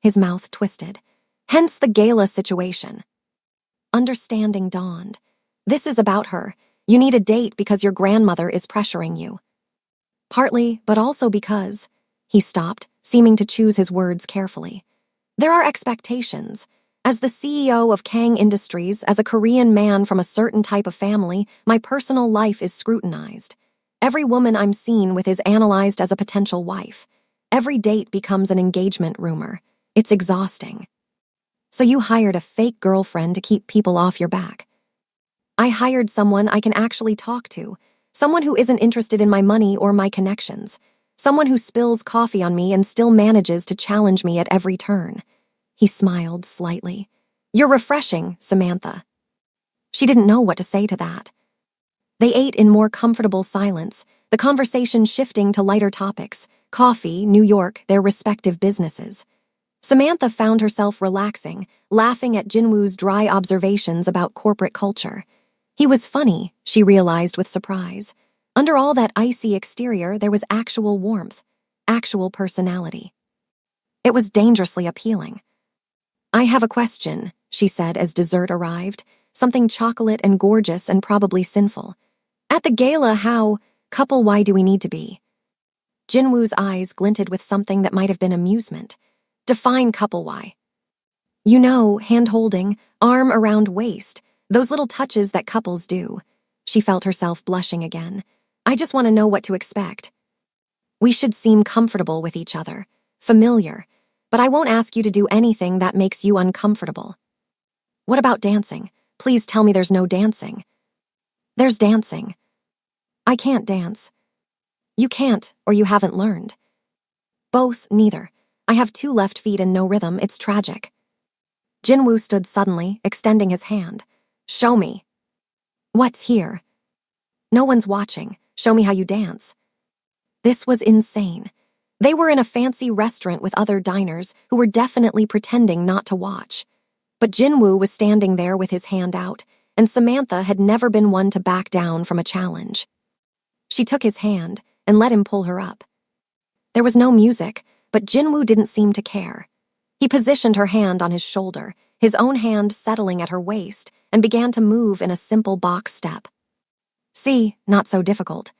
His mouth twisted. Hence the gala situation. Understanding dawned. This is about her. You need a date because your grandmother is pressuring you. Partly, but also because... He stopped, seeming to choose his words carefully. There are expectations. As the CEO of Kang Industries, as a Korean man from a certain type of family, my personal life is scrutinized. Every woman I'm seen with is analyzed as a potential wife. Every date becomes an engagement rumor. It's exhausting. So you hired a fake girlfriend to keep people off your back. I hired someone I can actually talk to, someone who isn't interested in my money or my connections, someone who spills coffee on me and still manages to challenge me at every turn. He smiled slightly. You're refreshing, Samantha. She didn't know what to say to that. They ate in more comfortable silence, the conversation shifting to lighter topics, coffee, New York, their respective businesses. Samantha found herself relaxing, laughing at Jinwoo's dry observations about corporate culture. He was funny, she realized with surprise. Under all that icy exterior, there was actual warmth, actual personality. It was dangerously appealing. I have a question, she said as dessert arrived, something chocolate and gorgeous and probably sinful. At the gala, how, couple why do we need to be? Jinwoo's eyes glinted with something that might have been amusement. Define couple why. You know, hand-holding, arm around waist, those little touches that couples do. She felt herself blushing again. I just want to know what to expect. We should seem comfortable with each other, familiar, but I won't ask you to do anything that makes you uncomfortable. What about dancing? Please tell me there's no dancing. There's dancing. I can't dance. You can't, or you haven't learned. Both, neither. I have 2 left feet and no rhythm. It's tragic. Jinwoo stood suddenly, extending his hand. Show me. What's here? No one's watching. Show me how you dance. This was insane. They were in a fancy restaurant with other diners who were definitely pretending not to watch. But Jinwoo was standing there with his hand out, and Samantha had never been one to back down from a challenge. She took his hand and let him pull her up. There was no music, but Jinwoo didn't seem to care. He positioned her hand on his shoulder, his own hand settling at her waist, and began to move in a simple box step. See, not so difficult.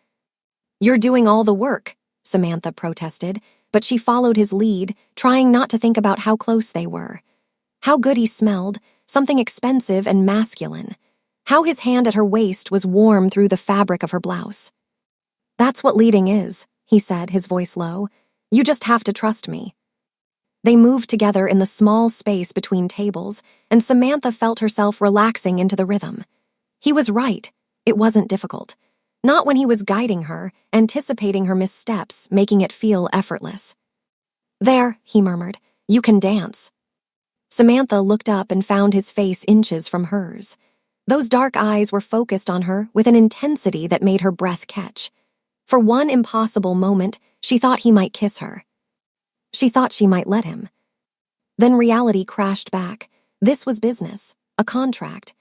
You're doing all the work, Samantha protested, but she followed his lead, trying not to think about how close they were. How good he smelled, something expensive and masculine. How his hand at her waist was warm through the fabric of her blouse. That's what leading is, he said, his voice low. You just have to trust me. They moved together in the small space between tables, and Samantha felt herself relaxing into the rhythm. He was right. It wasn't difficult. Not when he was guiding her, anticipating her missteps, making it feel effortless. "There," he murmured. "You can dance." Samantha looked up and found his face inches from hers. Those dark eyes were focused on her with an intensity that made her breath catch. For one impossible moment, she thought he might kiss her. She thought she might let him. Then reality crashed back. This was business, a contract.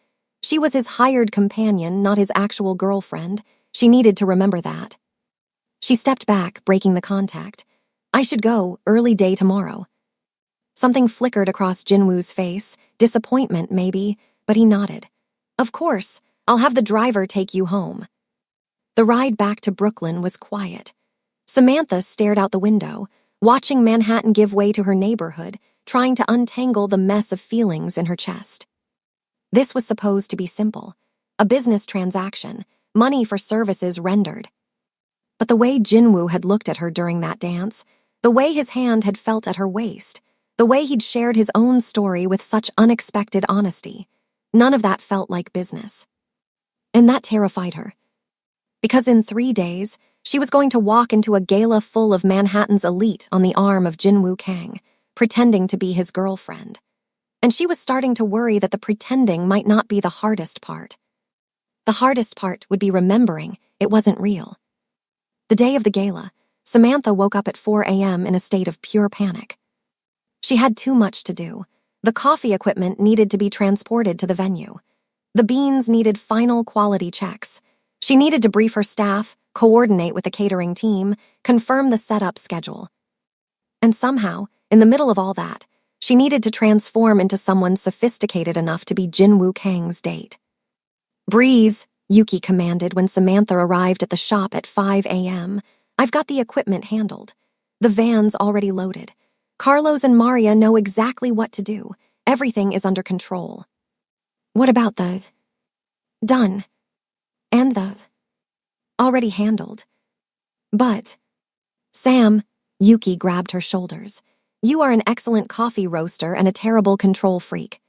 She was his hired companion, not his actual girlfriend. She needed to remember that. She stepped back, breaking the contact. "I should go, early day tomorrow." Something flickered across Jinwoo's face, disappointment maybe, but he nodded. "Of course, I'll have the driver take you home." The ride back to Brooklyn was quiet. Samantha stared out the window, watching Manhattan give way to her neighborhood, trying to untangle the mess of feelings in her chest. This was supposed to be simple. A business transaction, money for services rendered. But the way Jinwoo had looked at her during that dance, the way his hand had felt at her waist, the way he'd shared his own story with such unexpected honesty, none of that felt like business. And that terrified her. Because in 3 days, she was going to walk into a gala full of Manhattan's elite on the arm of Jinwoo Kang, pretending to be his girlfriend. And she was starting to worry that the pretending might not be the hardest part. The hardest part would be remembering it wasn't real. The day of the gala, Samantha woke up at 4 a.m. in a state of pure panic. She had too much to do. The coffee equipment needed to be transported to the venue. The beans needed final quality checks. She needed to brief her staff, coordinate with the catering team, confirm the setup schedule. And somehow, in the middle of all that, she needed to transform into someone sophisticated enough to be Jinwoo Kang's date. "Breathe," Yuki commanded when Samantha arrived at the shop at 5 a.m. "I've got the equipment handled. The van's already loaded. Carlos and Maria know exactly what to do. Everything is under control." "What about those?" "Done. And those?" "Already handled." "But..." "Sam," Yuki grabbed her shoulders. "You are an excellent coffee roaster and a terrible control freak.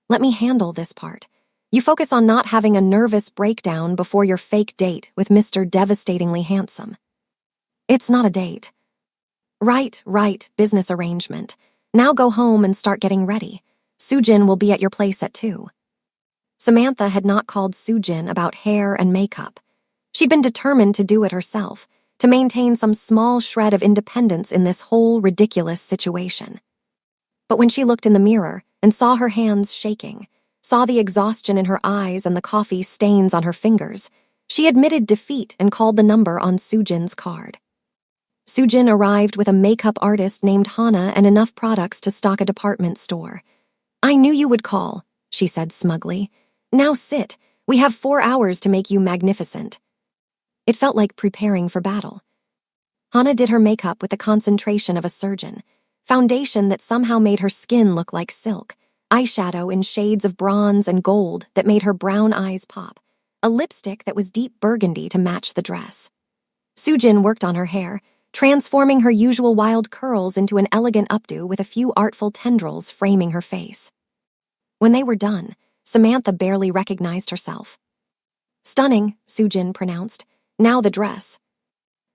Let me handle this part. You focus on not having a nervous breakdown before your fake date with Mr. Devastatingly Handsome." "It's not a date." Right, business arrangement. Now go home and start getting ready. Soojin will be at your place at 2. Samantha had not called Soojin about hair and makeup. She'd been determined to do it herself, to maintain some small shred of independence in this whole ridiculous situation. But when she looked in the mirror and saw her hands shaking, saw the exhaustion in her eyes and the coffee stains on her fingers, she admitted defeat and called the number on Soojin's card. Soojin arrived with a makeup artist named Hana and enough products to stock a department store. "I knew you would call," she said smugly. "Now sit. We have 4 hours to make you magnificent." It felt like preparing for battle. Hana did her makeup with the concentration of a surgeon, foundation that somehow made her skin look like silk, eyeshadow in shades of bronze and gold that made her brown eyes pop, a lipstick that was deep burgundy to match the dress. Soojin worked on her hair, transforming her usual wild curls into an elegant updo with a few artful tendrils framing her face. When they were done, Samantha barely recognized herself. "Stunning," Soojin pronounced. "Now the dress."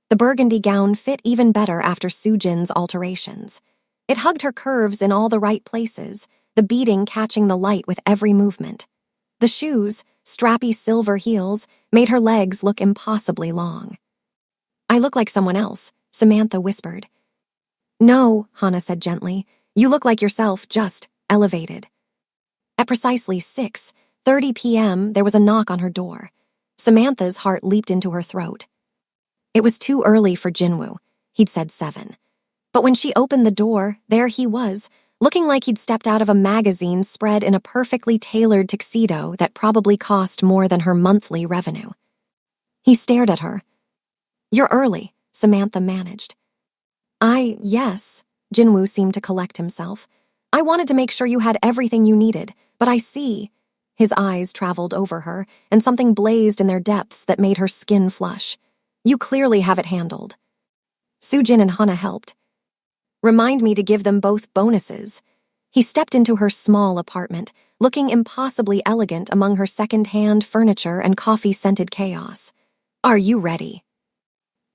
The burgundy gown fit even better after Soojin's alterations. It hugged her curves in all the right places, the beading catching the light with every movement. The shoes, strappy silver heels, made her legs look impossibly long. "I look like someone else," Samantha whispered. "No," Hana said gently. "You look like yourself, just elevated." At precisely 6:30 p.m., there was a knock on her door. Samantha's heart leaped into her throat. It was too early for Jinwoo. He'd said 7. But when she opened the door, there he was, looking like he'd stepped out of a magazine spread in a perfectly tailored tuxedo that probably cost more than her monthly revenue. He stared at her. "You're early," Samantha managed. Yes," Jinwoo seemed to collect himself. "I wanted to make sure you had everything you needed, but I see." His eyes traveled over her, and something blazed in their depths that made her skin flush. "You clearly have it handled." Soojin and Hana helped. "Remind me to give them both bonuses." He stepped into her small apartment, looking impossibly elegant among her second-hand furniture and coffee-scented chaos. Are you ready?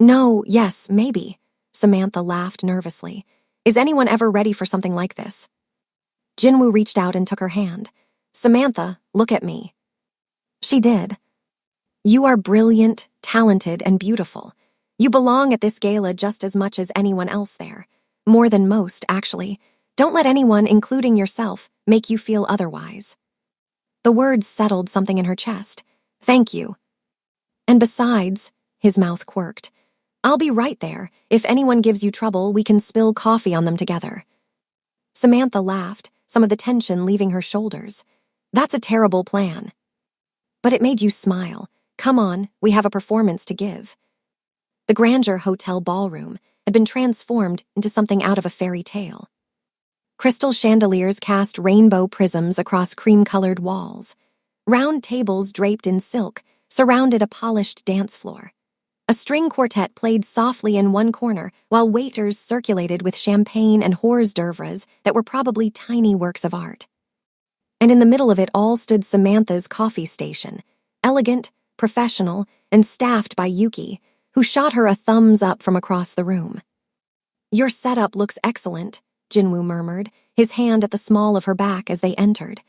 No, yes, maybe. Samantha laughed nervously. Is anyone ever ready for something like this? Jinwoo reached out and took her hand. Samantha, look at me. She did. You are brilliant, talented, and beautiful. You belong at this gala just as much as anyone else there. More than most, actually. Don't let anyone, including yourself, make you feel otherwise. The words settled something in her chest. Thank you. And besides, his mouth quirked, I'll be right there. If anyone gives you trouble, we can spill coffee on them together. Samantha laughed, some of the tension leaving her shoulders. That's a terrible plan. But it made you smile. Come on, we have a performance to give. The Grandeur Hotel ballroom had been transformed into something out of a fairy tale. Crystal chandeliers cast rainbow prisms across cream-colored walls. Round tables draped in silk surrounded a polished dance floor. A string quartet played softly in one corner, while waiters circulated with champagne and hors d'oeuvres that were probably tiny works of art. And in the middle of it all stood Samantha's coffee station, elegant, professional, and staffed by Yuki, who shot her a thumbs up from across the room. Your setup looks excellent, Jinwoo murmured, his hand at the small of her back as they entered.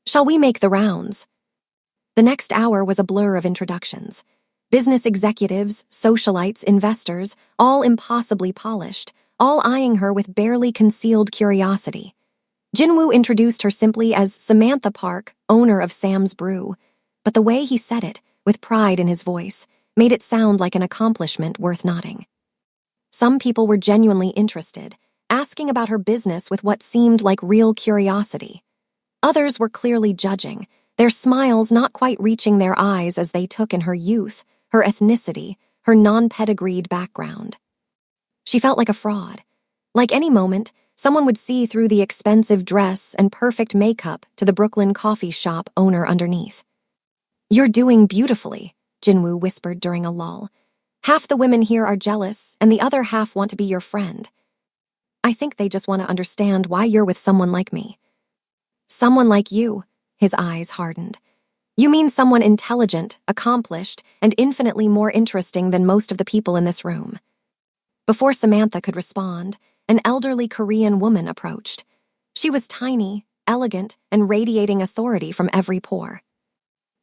Shall we make the rounds? The next hour was a blur of introductions. Business executives, socialites, investors, all impossibly polished, all eyeing her with barely concealed curiosity. Jinwoo introduced her simply as Samantha Park, owner of Sam's Brew, but the way he said it, with pride in his voice, made it sound like an accomplishment worth noting. Some people were genuinely interested, asking about her business with what seemed like real curiosity. Others were clearly judging, their smiles not quite reaching their eyes as they took in her youth, her ethnicity, her non-pedigreed background. She felt like a fraud. Like any moment, someone would see through the expensive dress and perfect makeup to the Brooklyn coffee shop owner underneath. You're doing beautifully, Jinwoo whispered during a lull. Half the women here are jealous, and the other half want to be your friend. I think they just want to understand why you're with someone like me. Someone like you, his eyes hardened. You mean someone intelligent, accomplished, and infinitely more interesting than most of the people in this room. Before Samantha could respond, an elderly Korean woman approached. She was tiny, elegant, and radiating authority from every pore.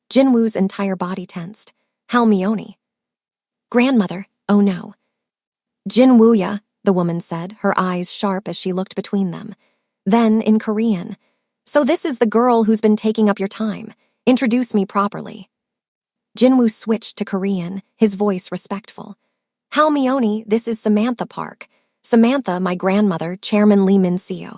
Jinwoo's entire body tensed. Halmione. Grandmother, oh no. Jinwoo-ya, the woman said, her eyes sharp as she looked between them. Then, in Korean, so this is the girl who's been taking up your time. Introduce me properly. Jinwoo switched to Korean, his voice respectful. Halmione, this is Samantha Park. Samantha, my grandmother, Chairman Lee Min-seo.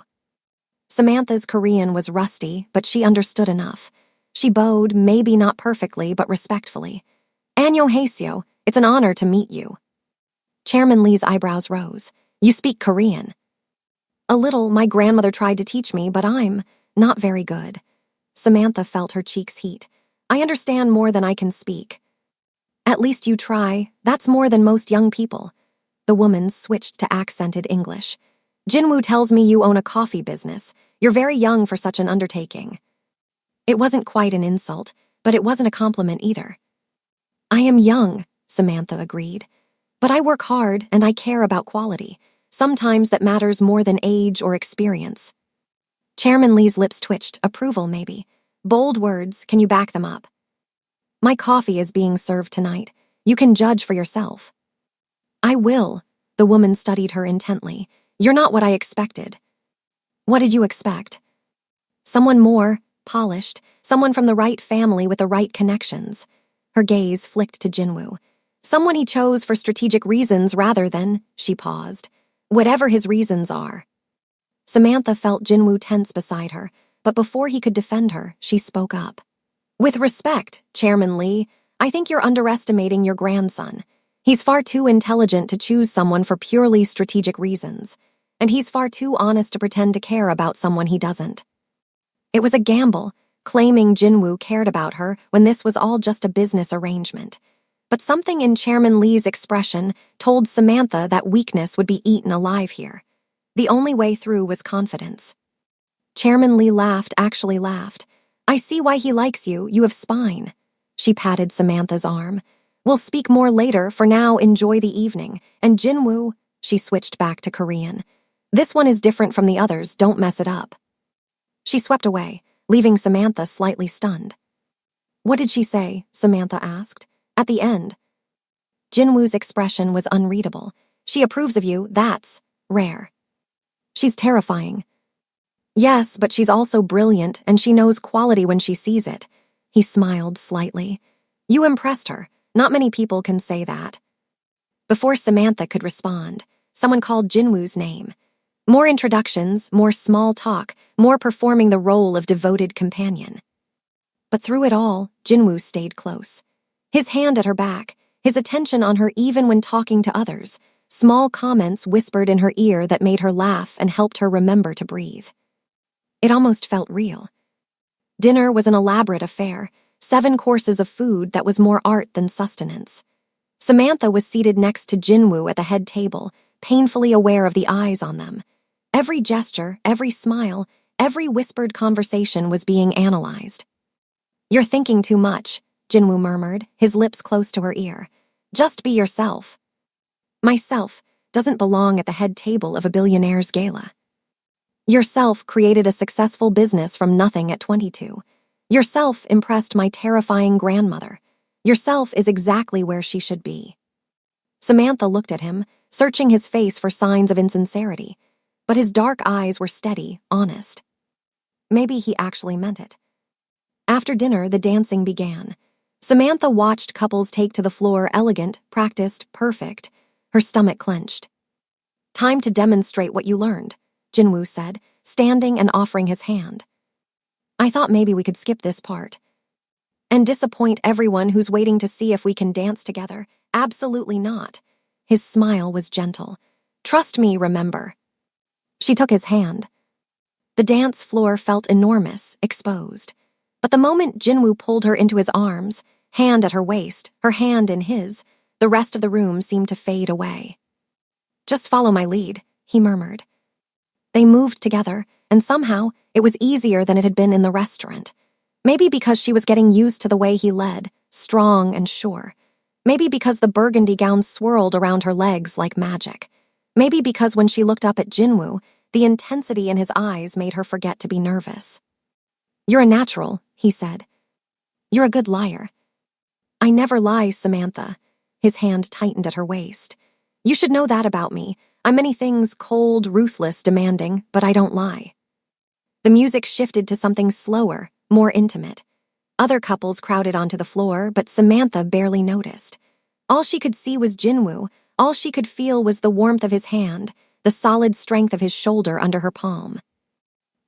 Samantha's Korean was rusty, but she understood enough. She bowed, maybe not perfectly, but respectfully. Annyeonghaseyo, it's an honor to meet you. Chairman Lee's eyebrows rose. You speak Korean. A little, my grandmother tried to teach me, but I'm not very good. Samantha felt her cheeks heat. I understand more than I can speak. At least you try. That's more than most young people. The woman switched to accented English. Jinwoo tells me you own a coffee business. You're very young for such an undertaking. It wasn't quite an insult, but it wasn't a compliment either. I am young, Samantha agreed. But I work hard and I care about quality. Sometimes that matters more than age or experience. Chairman Lee's lips twitched, approval maybe. Bold words, can you back them up? My coffee is being served tonight. You can judge for yourself. I will. The woman studied her intently. You're not what I expected. What did you expect? Someone more, polished, someone from the right family with the right connections. Her gaze flicked to Jinwoo. Someone he chose for strategic reasons rather than, she paused, whatever his reasons are. Samantha felt Jinwoo tense beside her, but before he could defend her, she spoke up. With respect, Chairman Lee, I think you're underestimating your grandson. He's far too intelligent to choose someone for purely strategic reasons, and he's far too honest to pretend to care about someone he doesn't. It was a gamble, claiming Jinwoo cared about her when this was all just a business arrangement. But something in Chairman Lee's expression told Samantha that weakness would be eaten alive here. The only way through was confidence. Chairman Lee laughed, actually laughed. I see why he likes you, you have spine. She patted Samantha's arm. We'll speak more later. For now, enjoy the evening. And Jinwoo, she switched back to Korean. This one is different from the others, don't mess it up. She swept away, leaving Samantha slightly stunned. What did she say? Samantha asked. At the end. Jinwoo's expression was unreadable. She approves of you, that's rare. She's terrifying. Yes, but she's also brilliant, and she knows quality when she sees it. He smiled slightly. You impressed her. Not many people can say that. Before Samantha could respond, someone called Jinwoo's name. More introductions, more small talk, more performing the role of devoted companion. But through it all, Jinwoo stayed close. His hand at her back, his attention on her even when talking to others, small comments whispered in her ear that made her laugh and helped her remember to breathe. It almost felt real. Dinner was an elaborate affair, 7 courses of food that was more art than sustenance. Samantha was seated next to Jinwoo at the head table, painfully aware of the eyes on them. Every gesture, every smile, every whispered conversation was being analyzed. You're thinking too much, Jinwoo murmured, his lips close to her ear. Just be yourself. Myself doesn't belong at the head table of a billionaire's gala. Yourself created a successful business from nothing at 22. Yourself impressed my terrifying grandmother. Yourself is exactly where she should be. Samantha looked at him, searching his face for signs of insincerity, but his dark eyes were steady, honest. Maybe he actually meant it. After dinner, the dancing began. Samantha watched couples take to the floor, elegant, practiced, perfect. Her stomach clenched. Time to demonstrate what you learned, Jinwoo said, standing and offering his hand. I thought maybe we could skip this part. And disappoint everyone who's waiting to see if we can dance together. Absolutely not. His smile was gentle. Trust me, remember. She took his hand. The dance floor felt enormous, exposed. But the moment Jinwoo pulled her into his arms, hand at her waist, her hand in his, the rest of the room seemed to fade away. Just follow my lead, he murmured. They moved together, and somehow it was easier than it had been in the restaurant. Maybe because she was getting used to the way he led, strong and sure. Maybe because the burgundy gown swirled around her legs like magic. Maybe because when she looked up at Jinwoo, the intensity in his eyes made her forget to be nervous. You're a natural, he said. You're a good liar. I never lie, Samantha. His hand tightened at her waist. You should know that about me. I'm many things, cold, ruthless, demanding, but I don't lie. The music shifted to something slower, more intimate. Other couples crowded onto the floor, but Samantha barely noticed. All she could see was Jinwoo. All she could feel was the warmth of his hand, the solid strength of his shoulder under her palm.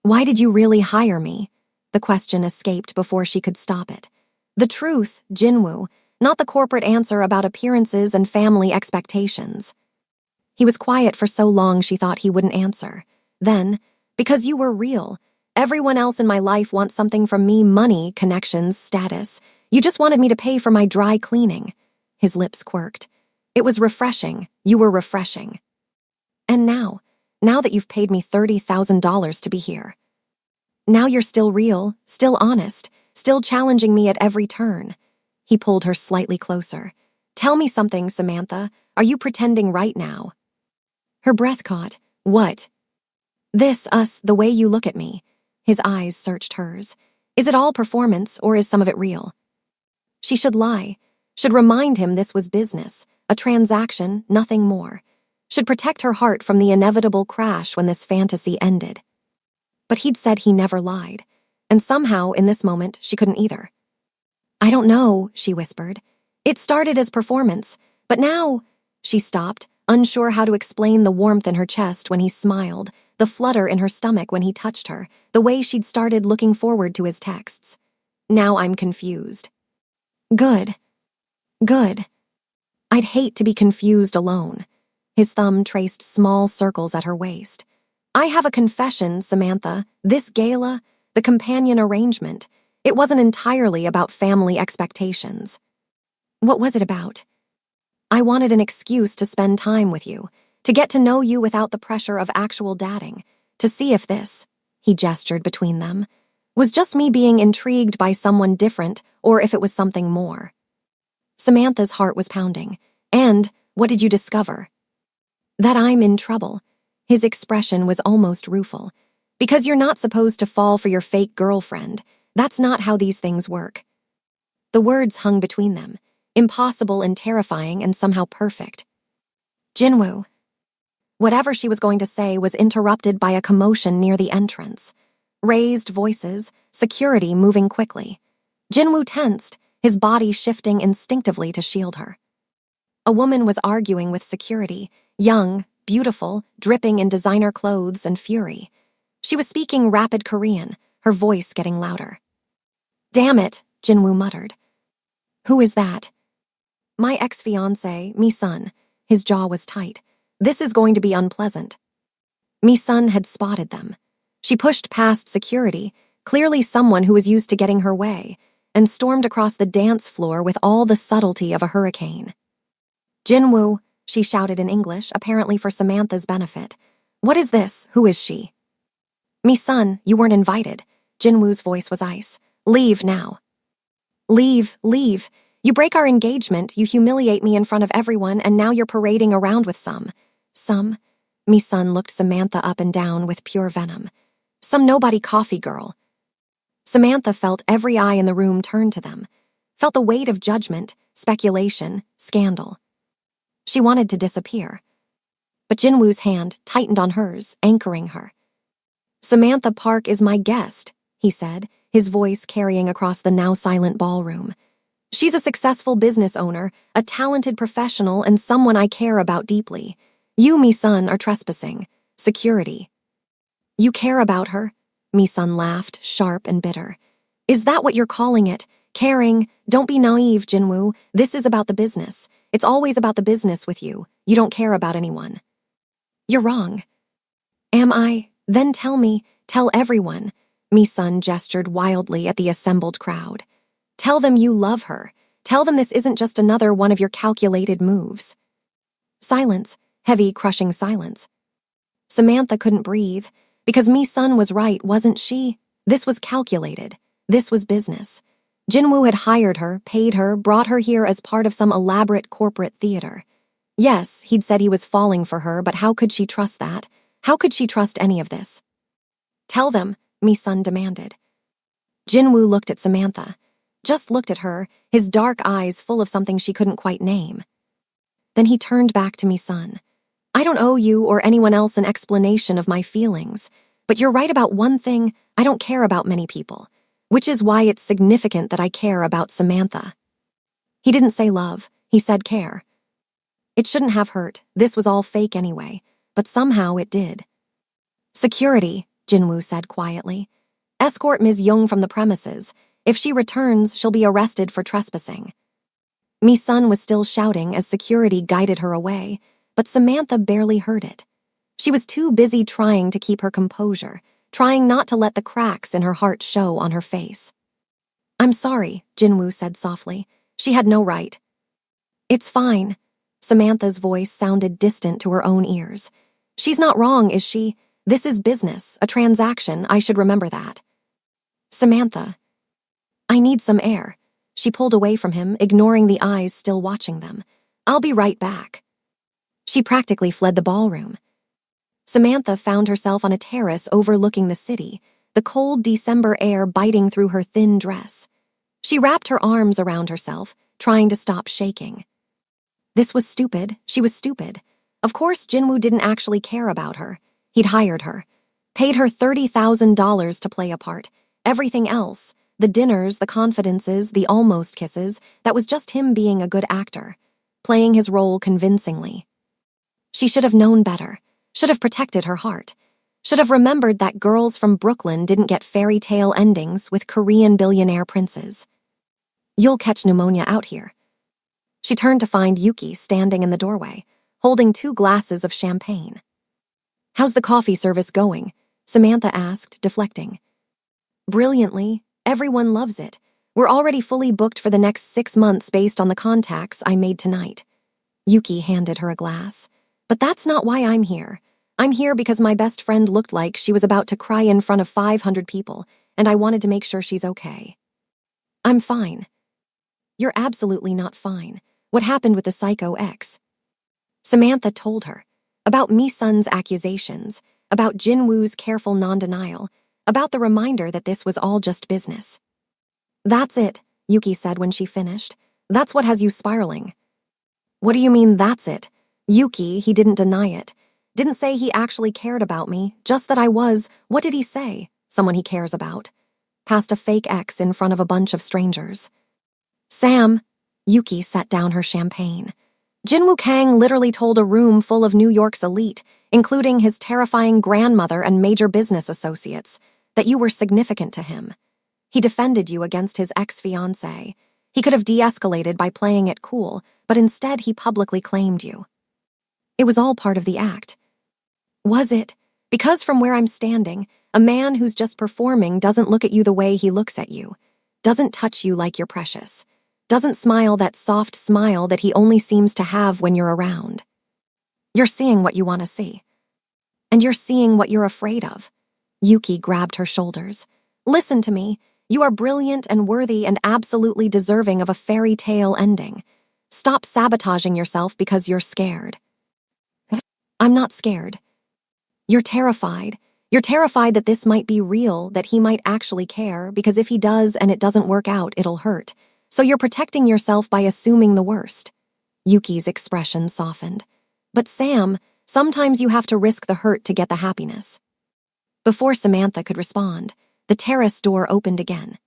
Why did you really hire me? The question escaped before she could stop it. The truth, Jinwoo, not the corporate answer about appearances and family expectations. He was quiet for so long she thought he wouldn't answer. Then, because you were real. Everyone else in my life wants something from me, money, connections, status. You just wanted me to pay for my dry cleaning. His lips quirked. It was refreshing. You were refreshing. And now that you've paid me $30,000 to be here. Now you're still real, still honest, still challenging me at every turn. He pulled her slightly closer. Tell me something, Samantha. Are you pretending right now? Her breath caught. What? This, us, the way you look at me. His eyes searched hers. Is it all performance, or is some of it real? She should lie. Should remind him this was business, a transaction, nothing more. Should protect her heart from the inevitable crash when this fantasy ended. But he'd said he never lied, and somehow, in this moment, she couldn't either. I don't know, she whispered. It started as performance, but now... She stopped, unsure how to explain the warmth in her chest when he smiled, the flutter in her stomach when he touched her, the way she'd started looking forward to his texts. Now I'm confused. Good. Good. I'd hate to be confused alone. His thumb traced small circles at her waist. I have a confession, Samantha. This gala, the companion arrangement, it wasn't entirely about family expectations. What was it about? I wanted an excuse to spend time with you, to get to know you without the pressure of actual dating, to see if this, he gestured between them, was just me being intrigued by someone different or if it was something more. Samantha's heart was pounding. And what did you discover? That I'm in trouble. His expression was almost rueful. Because you're not supposed to fall for your fake girlfriend. That's not how these things work. The words hung between them, impossible and terrifying and somehow perfect. Jinwoo. Whatever she was going to say was interrupted by a commotion near the entrance. Raised voices, security moving quickly. Jinwoo tensed, his body shifting instinctively to shield her. A woman was arguing with security, young, beautiful, dripping in designer clothes and fury. She was speaking rapid Korean, her voice getting louder. Damn it, Jinwoo muttered. Who is that? My ex-fiancé, Mi-sun. His jaw was tight. This is going to be unpleasant. Mi-sun had spotted them. She pushed past security, clearly someone who was used to getting her way, and stormed across the dance floor with all the subtlety of a hurricane. Jinwoo, she shouted in English, apparently for Samantha's benefit. What is this? Who is she? Mi-sun, you weren't invited. Jinwoo's voice was ice. Leave now. Leave, leave. You break our engagement, you humiliate me in front of everyone, and now you're parading around with some. Some? Mi-sun looked Samantha up and down with pure venom. Some nobody coffee girl. Samantha felt every eye in the room turn to them, felt the weight of judgment, speculation, scandal. She wanted to disappear. But Jinwoo's hand tightened on hers, anchoring her. Samantha Park is my guest, he said, his voice carrying across the now silent ballroom. She's a successful business owner, a talented professional, and someone I care about deeply. You, Mi-sun, are trespassing. Security. You care about her? Mi-sun laughed, sharp and bitter. Is that what you're calling it? Caring? Don't be naive, Jinwoo. This is about the business. It's always about the business with you. You don't care about anyone. You're wrong. Am I? Then tell me, tell everyone. Mi-sun gestured wildly at the assembled crowd. Tell them you love her. Tell them this isn't just another one of your calculated moves. Silence, heavy, crushing silence. Samantha couldn't breathe, because Mi-sun was right, wasn't she? This was calculated. This was business. Jinwoo had hired her, paid her, brought her here as part of some elaborate corporate theater. Yes, he'd said he was falling for her, but how could she trust that? How could she trust any of this? Tell them, Mi-sun demanded. Jinwoo looked at Samantha. Just looked at her, his dark eyes full of something she couldn't quite name. Then he turned back to Mi-sun. I don't owe you or anyone else an explanation of my feelings, but you're right about one thing, I don't care about many people, which is why it's significant that I care about Samantha. He didn't say love, he said care. It shouldn't have hurt, this was all fake anyway, but somehow it did. Security, Jinwoo said quietly. Escort Ms. Young from the premises. If she returns, she'll be arrested for trespassing. Mi-sun was still shouting as security guided her away, but Samantha barely heard it. She was too busy trying to keep her composure, trying not to let the cracks in her heart show on her face. I'm sorry, Jinwoo said softly. She had no right. It's fine. Samantha's voice sounded distant to her own ears. She's not wrong, is she? This is business, a transaction, I should remember that. Samantha. I need some air. She pulled away from him, ignoring the eyes still watching them. I'll be right back. She practically fled the ballroom. Samantha found herself on a terrace overlooking the city, the cold December air biting through her thin dress. She wrapped her arms around herself, trying to stop shaking. This was stupid. She was stupid. Of course, Jinwoo didn't actually care about her. He'd hired her, paid her $30,000 to play a part. Everything else, the dinners, the confidences, the almost kisses, that was just him being a good actor, playing his role convincingly. She should have known better, should have protected her heart, should have remembered that girls from Brooklyn didn't get fairy tale endings with Korean billionaire princes. You'll catch pneumonia out here. She turned to find Yuki standing in the doorway, holding 2 glasses of champagne. How's the coffee service going? Samantha asked, deflecting. Brilliantly. Everyone loves it. We're already fully booked for the next 6 months based on the contacts I made tonight. Yuki handed her a glass. But that's not why I'm here. I'm here because my best friend looked like she was about to cry in front of 500 people, and I wanted to make sure she's okay. I'm fine. You're absolutely not fine. What happened with the psycho ex? Samantha told her. About Mi-sun's accusations, about Jinwoo's careful non-denial, about the reminder that this was all just business. That's it, Yuki said when she finished. That's what has you spiraling. What do you mean, that's it? Yuki, he didn't deny it. Didn't say he actually cared about me, just that I was, what did he say? Someone he cares about. Passed a fake ex in front of a bunch of strangers. Sam, Yuki set down her champagne. Jinwoo Kang literally told a room full of New York's elite, including his terrifying grandmother and major business associates, that you were significant to him. He defended you against his ex-fiancée. He could have de-escalated by playing it cool, but instead he publicly claimed you. It was all part of the act. Was it? Because from where I'm standing, a man who's just performing doesn't look at you the way he looks at you, doesn't touch you like you're precious, doesn't smile that soft smile that he only seems to have when you're around. You're seeing what you want to see. And you're seeing what you're afraid of. Yuki grabbed her shoulders. Listen to me. You are brilliant and worthy and absolutely deserving of a fairy tale ending. Stop sabotaging yourself because you're scared. I'm not scared. You're terrified. You're terrified that this might be real, that he might actually care, because if he does and it doesn't work out, it'll hurt. So you're protecting yourself by assuming the worst. Yuki's expression softened. But Sam, sometimes you have to risk the hurt to get the happiness. Before Samantha could respond, the terrace door opened again.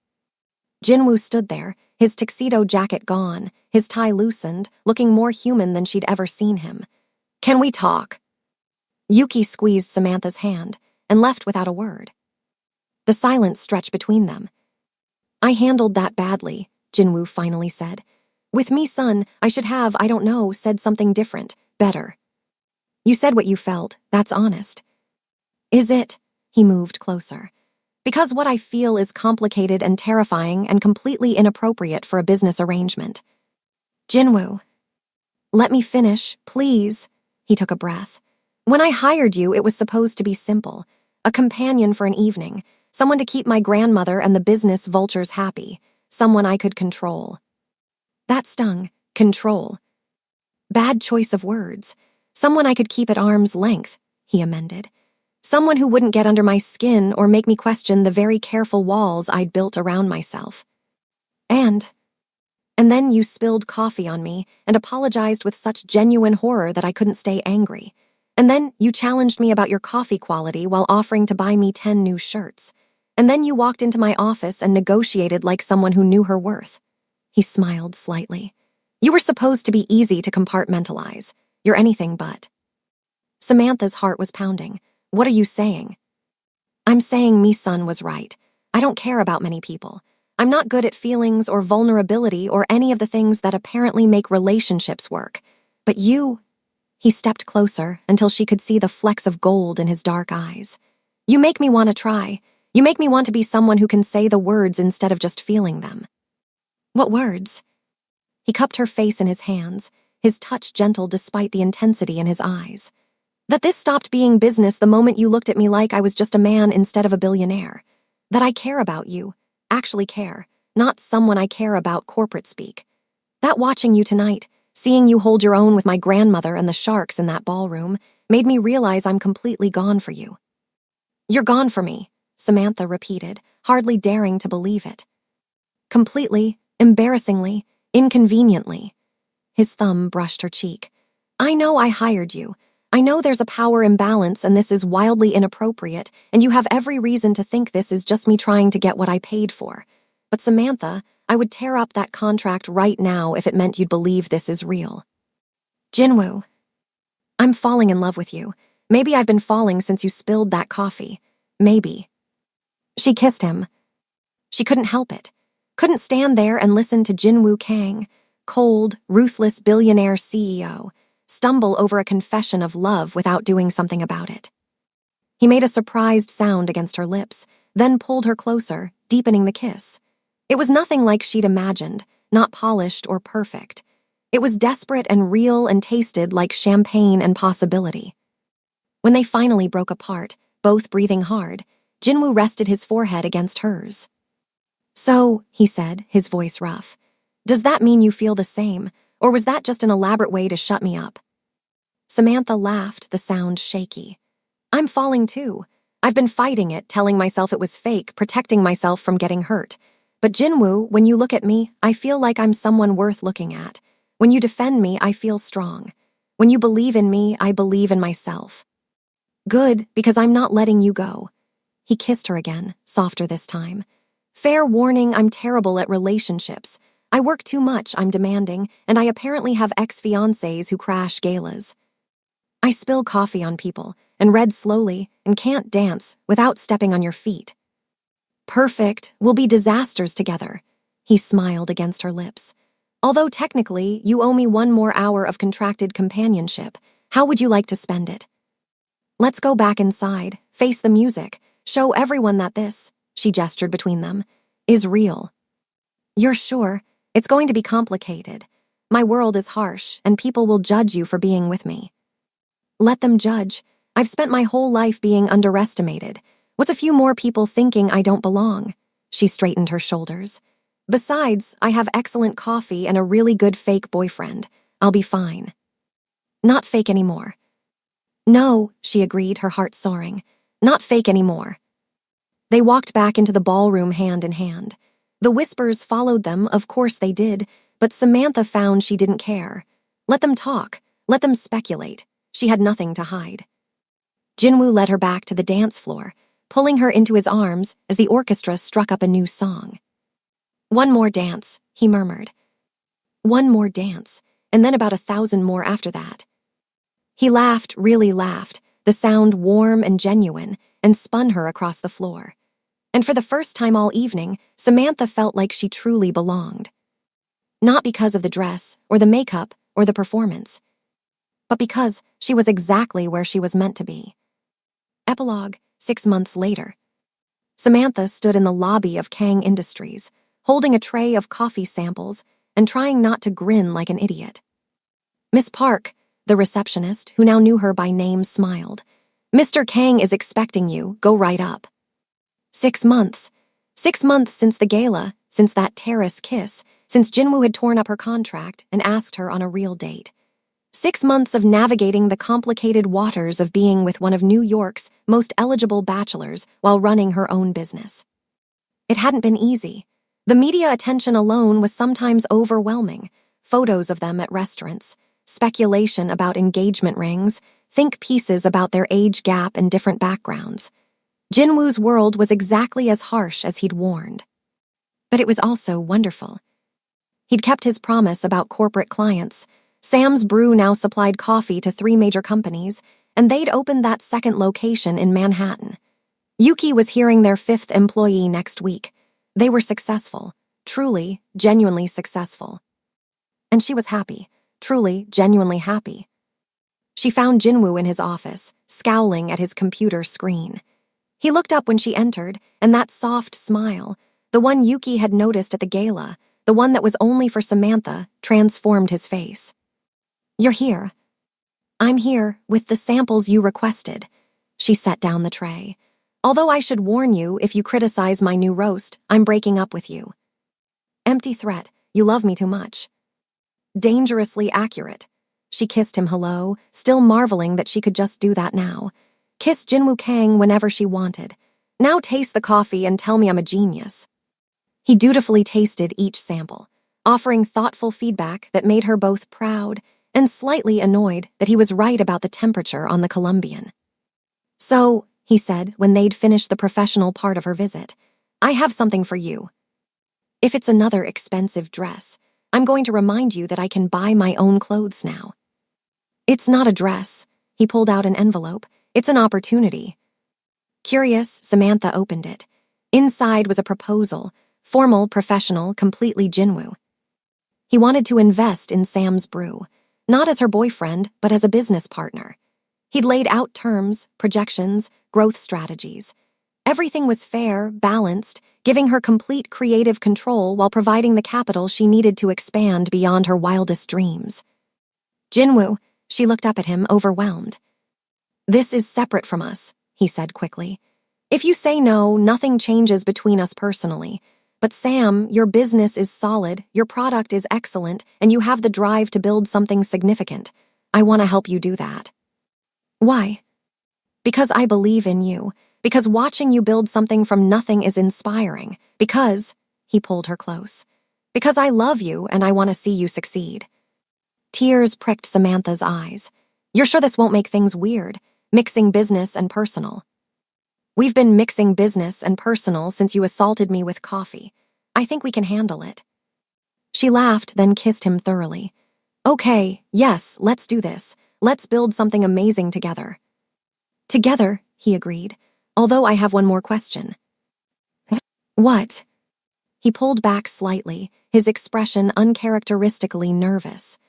Jinwoo stood there, his tuxedo jacket gone, his tie loosened, looking more human than she'd ever seen him. Can we talk? Yuki squeezed Samantha's hand and left without a word. The silence stretched between them. I handled that badly, Jinwoo finally said. With me, son, I should have, I don't know, said something different, better. You said what you felt, that's honest. Is it? He moved closer. Because what I feel is complicated and terrifying and completely inappropriate for a business arrangement. Jinwoo. Let me finish, please. He took a breath. When I hired you, it was supposed to be simple. A companion for an evening, someone to keep my grandmother and the business vultures happy, someone I could control. That stung. Control. Bad choice of words. Someone I could keep at arm's length, he amended. Someone who wouldn't get under my skin or make me question the very careful walls I'd built around myself. And then you spilled coffee on me and apologized with such genuine horror that I couldn't stay angry. And then you challenged me about your coffee quality while offering to buy me 10 new shirts. And then you walked into my office and negotiated like someone who knew her worth. He smiled slightly. You were supposed to be easy to compartmentalize. You're anything but. Samantha's heart was pounding. What are you saying? I'm saying Mi-sun was right. I don't care about many people. I'm not good at feelings or vulnerability or any of the things that apparently make relationships work. But you... He stepped closer until she could see the flecks of gold in his dark eyes. You make me want to try. You make me want to be someone who can say the words instead of just feeling them. What words? He cupped her face in his hands, his touch gentle despite the intensity in his eyes. That this stopped being business the moment you looked at me like I was just a man instead of a billionaire. That I care about you, actually care, not someone I care about corporate speak. That watching you tonight, seeing you hold your own with my grandmother and the sharks in that ballroom, made me realize I'm completely gone for you. You're gone for me, Samantha repeated, hardly daring to believe it. Completely, embarrassingly, inconveniently. His thumb brushed her cheek. I know I hired you. I know there's a power imbalance and this is wildly inappropriate, and you have every reason to think this is just me trying to get what I paid for. But Samantha, I would tear up that contract right now if it meant you'd believe this is real. Jinwoo. I'm falling in love with you. Maybe I've been falling since you spilled that coffee. Maybe. She kissed him. She couldn't help it. Couldn't stand there and listen to Jinwoo Kang, cold, ruthless billionaire CEO, stumble over a confession of love without doing something about it. He made a surprised sound against her lips, then pulled her closer, deepening the kiss. It was nothing like she'd imagined, not polished or perfect. It was desperate and real and tasted like champagne and possibility. When they finally broke apart, both breathing hard, Jinwoo rested his forehead against hers. So, he said, his voice rough, Does that mean you feel the same, or was that just an elaborate way to shut me up? Samantha laughed, the sound shaky. I'm falling too. I've been fighting it, telling myself it was fake, protecting myself from getting hurt. But Jinwoo, when you look at me, I feel like I'm someone worth looking at. When you defend me, I feel strong. When you believe in me, I believe in myself. Good, because I'm not letting you go. He kissed her again, softer this time. Fair warning, I'm terrible at relationships. I work too much, I'm demanding, and I apparently have ex-fiancés who crash galas. I spill coffee on people, and read slowly, and can't dance without stepping on your feet. Perfect, we'll be disasters together. He smiled against her lips. Although technically, you owe me 1 more hour of contracted companionship. How would you like to spend it? Let's go back inside, face the music, show everyone that this, she gestured between them, is real. You're sure? It's going to be complicated. My world is harsh, and people will judge you for being with me. Let them judge. I've spent my whole life being underestimated. What's a few more people thinking I don't belong? She straightened her shoulders. Besides, I have excellent coffee and a really good fake boyfriend. I'll be fine. Not fake anymore. No, she agreed, her heart soaring. Not fake anymore. They walked back into the ballroom hand in hand. The whispers followed them, of course they did, but Samantha found she didn't care. Let them talk. Let them speculate. She had nothing to hide. Jinwoo led her back to the dance floor, pulling her into his arms as the orchestra struck up a new song. One more dance, he murmured. One more dance, and then about 1,000 more after that. He laughed, really laughed, the sound warm and genuine, and spun her across the floor. And for the first time all evening, Samantha felt like she truly belonged. Not because of the dress, or the makeup, or the performance, but because she was exactly where she was meant to be. Epilogue, 6 months later. Samantha stood in the lobby of Kang Industries, holding a tray of coffee samples and trying not to grin like an idiot. Miss Park, the receptionist, who now knew her by name, smiled. Mr. Kang is expecting you. Go right up. 6 months. 6 months since the gala, since that terrace kiss, since Jinwoo had torn up her contract and asked her on a real date. 6 months of navigating the complicated waters of being with one of New York's most eligible bachelors while running her own business. It hadn't been easy. The media attention alone was sometimes overwhelming. Photos of them at restaurants, speculation about engagement rings, think pieces about their age gap and different backgrounds. Jinwoo's world was exactly as harsh as he'd warned. But it was also wonderful. He'd kept his promise about corporate clients. Sam's Brew now supplied coffee to 3 major companies, and they'd opened that second location in Manhattan. Yuki was hearing their 5th employee next week. They were successful, truly, genuinely successful. And she was happy, truly, genuinely happy. She found Jinwoo in his office, scowling at his computer screen. He looked up when she entered, and that soft smile, the one Yuki had noticed at the gala, the one that was only for Samantha, transformed his face. You're here. I'm here, with the samples you requested. She set down the tray. Although I should warn you, if you criticize my new roast, I'm breaking up with you. Empty threat, you love me too much. Dangerously accurate. She kissed him hello, still marveling that she could just do that now. Kiss Jinwoo Kang whenever she wanted. Now taste the coffee and tell me I'm a genius. He dutifully tasted each sample, offering thoughtful feedback that made her both proud and slightly annoyed that he was right about the temperature on the Colombian. So, he said when they'd finished the professional part of her visit, I have something for you. If it's another expensive dress, I'm going to remind you that I can buy my own clothes now. It's not a dress. He pulled out an envelope. It's an opportunity. Curious, Samantha opened it. Inside was a proposal, formal, professional, completely Jinwoo. He wanted to invest in Sam's Brew, not as her boyfriend, but as a business partner. He'd laid out terms, projections, growth strategies. Everything was fair, balanced, giving her complete creative control while providing the capital she needed to expand beyond her wildest dreams. Jinwoo, she looked up at him, overwhelmed. This is separate from us, he said quickly. If you say no, nothing changes between us personally. But Sam, your business is solid, your product is excellent, and you have the drive to build something significant. I want to help you do that. Why? Because I believe in you. Because watching you build something from nothing is inspiring. Because, he pulled her close, because I love you and I want to see you succeed. Tears pricked Samantha's eyes. You're sure this won't make things weird, mixing business and personal? We've been mixing business and personal since you assaulted me with coffee. I think we can handle it. She laughed, then kissed him thoroughly. Okay, yes, let's do this. Let's build something amazing together. Together, he agreed, although I have one more question. What? He pulled back slightly, his expression uncharacteristically nervous.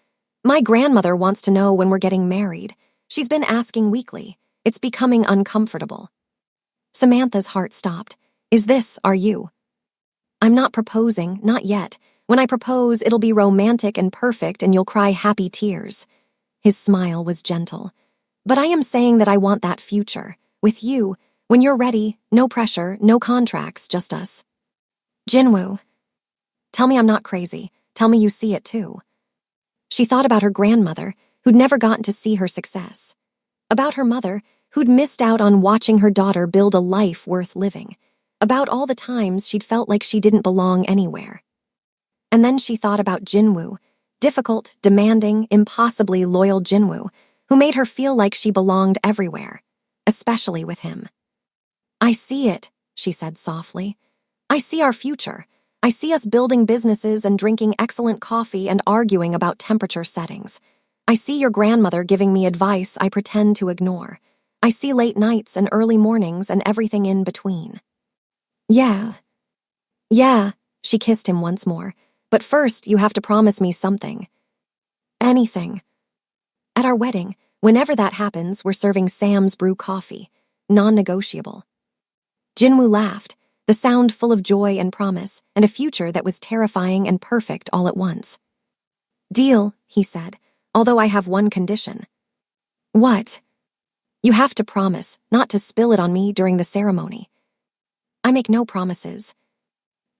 My grandmother wants to know when we're getting married. She's been asking weekly. It's becoming uncomfortable. Samantha's heart stopped. Are you? I'm not proposing, not yet. When I propose, it'll be romantic and perfect and you'll cry happy tears. His smile was gentle. But I am saying that I want that future. With you, when you're ready, no pressure, no contracts, just us. Jinwoo. Tell me I'm not crazy. Tell me you see it too. She thought about her grandmother, who'd never gotten to see her success. About her mother, who'd missed out on watching her daughter build a life worth living. About all the times she'd felt like she didn't belong anywhere. And then she thought about Jinwoo, difficult, demanding, impossibly loyal Jinwoo, who made her feel like she belonged everywhere, especially with him. I see it, she said softly. I see our future. I see us building businesses and drinking excellent coffee and arguing about temperature settings. I see your grandmother giving me advice I pretend to ignore. I see late nights and early mornings and everything in between. Yeah, she kissed him once more. But first, you have to promise me something. Anything. At our wedding, whenever that happens, we're serving Sam's brew coffee. Non-negotiable. Jinwoo laughed, the sound full of joy and promise, and a future that was terrifying and perfect all at once. Deal, he said, although I have one condition. What? You have to promise not to spill it on me during the ceremony. I make no promises.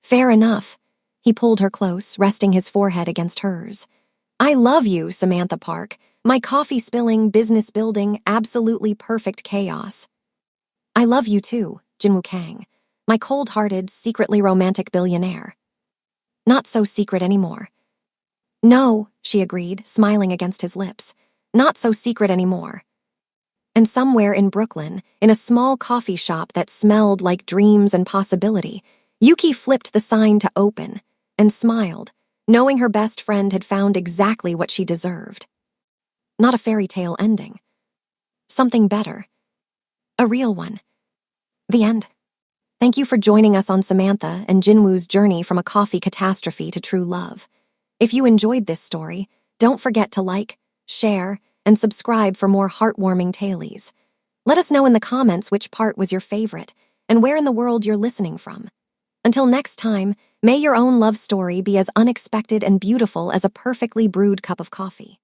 Fair enough. He pulled her close, resting his forehead against hers. I love you, Samantha Park. My coffee spilling, business building, absolutely perfect chaos. I love you too, Jinwoo Kang. My cold-hearted, secretly romantic billionaire. Not so secret anymore. No, she agreed, smiling against his lips. Not so secret anymore. And somewhere in Brooklyn, in a small coffee shop that smelled like dreams and possibility, Yuki flipped the sign to open and smiled, knowing her best friend had found exactly what she deserved. Not a fairy tale ending. Something better. A real one. The end. Thank you for joining us on Samantha and Jinwoo's journey from a coffee catastrophe to true love. If you enjoyed this story, don't forget to like, share, and subscribe for more heartwarming tales. Let us know in the comments which part was your favorite and where in the world you're listening from. Until next time, may your own love story be as unexpected and beautiful as a perfectly brewed cup of coffee.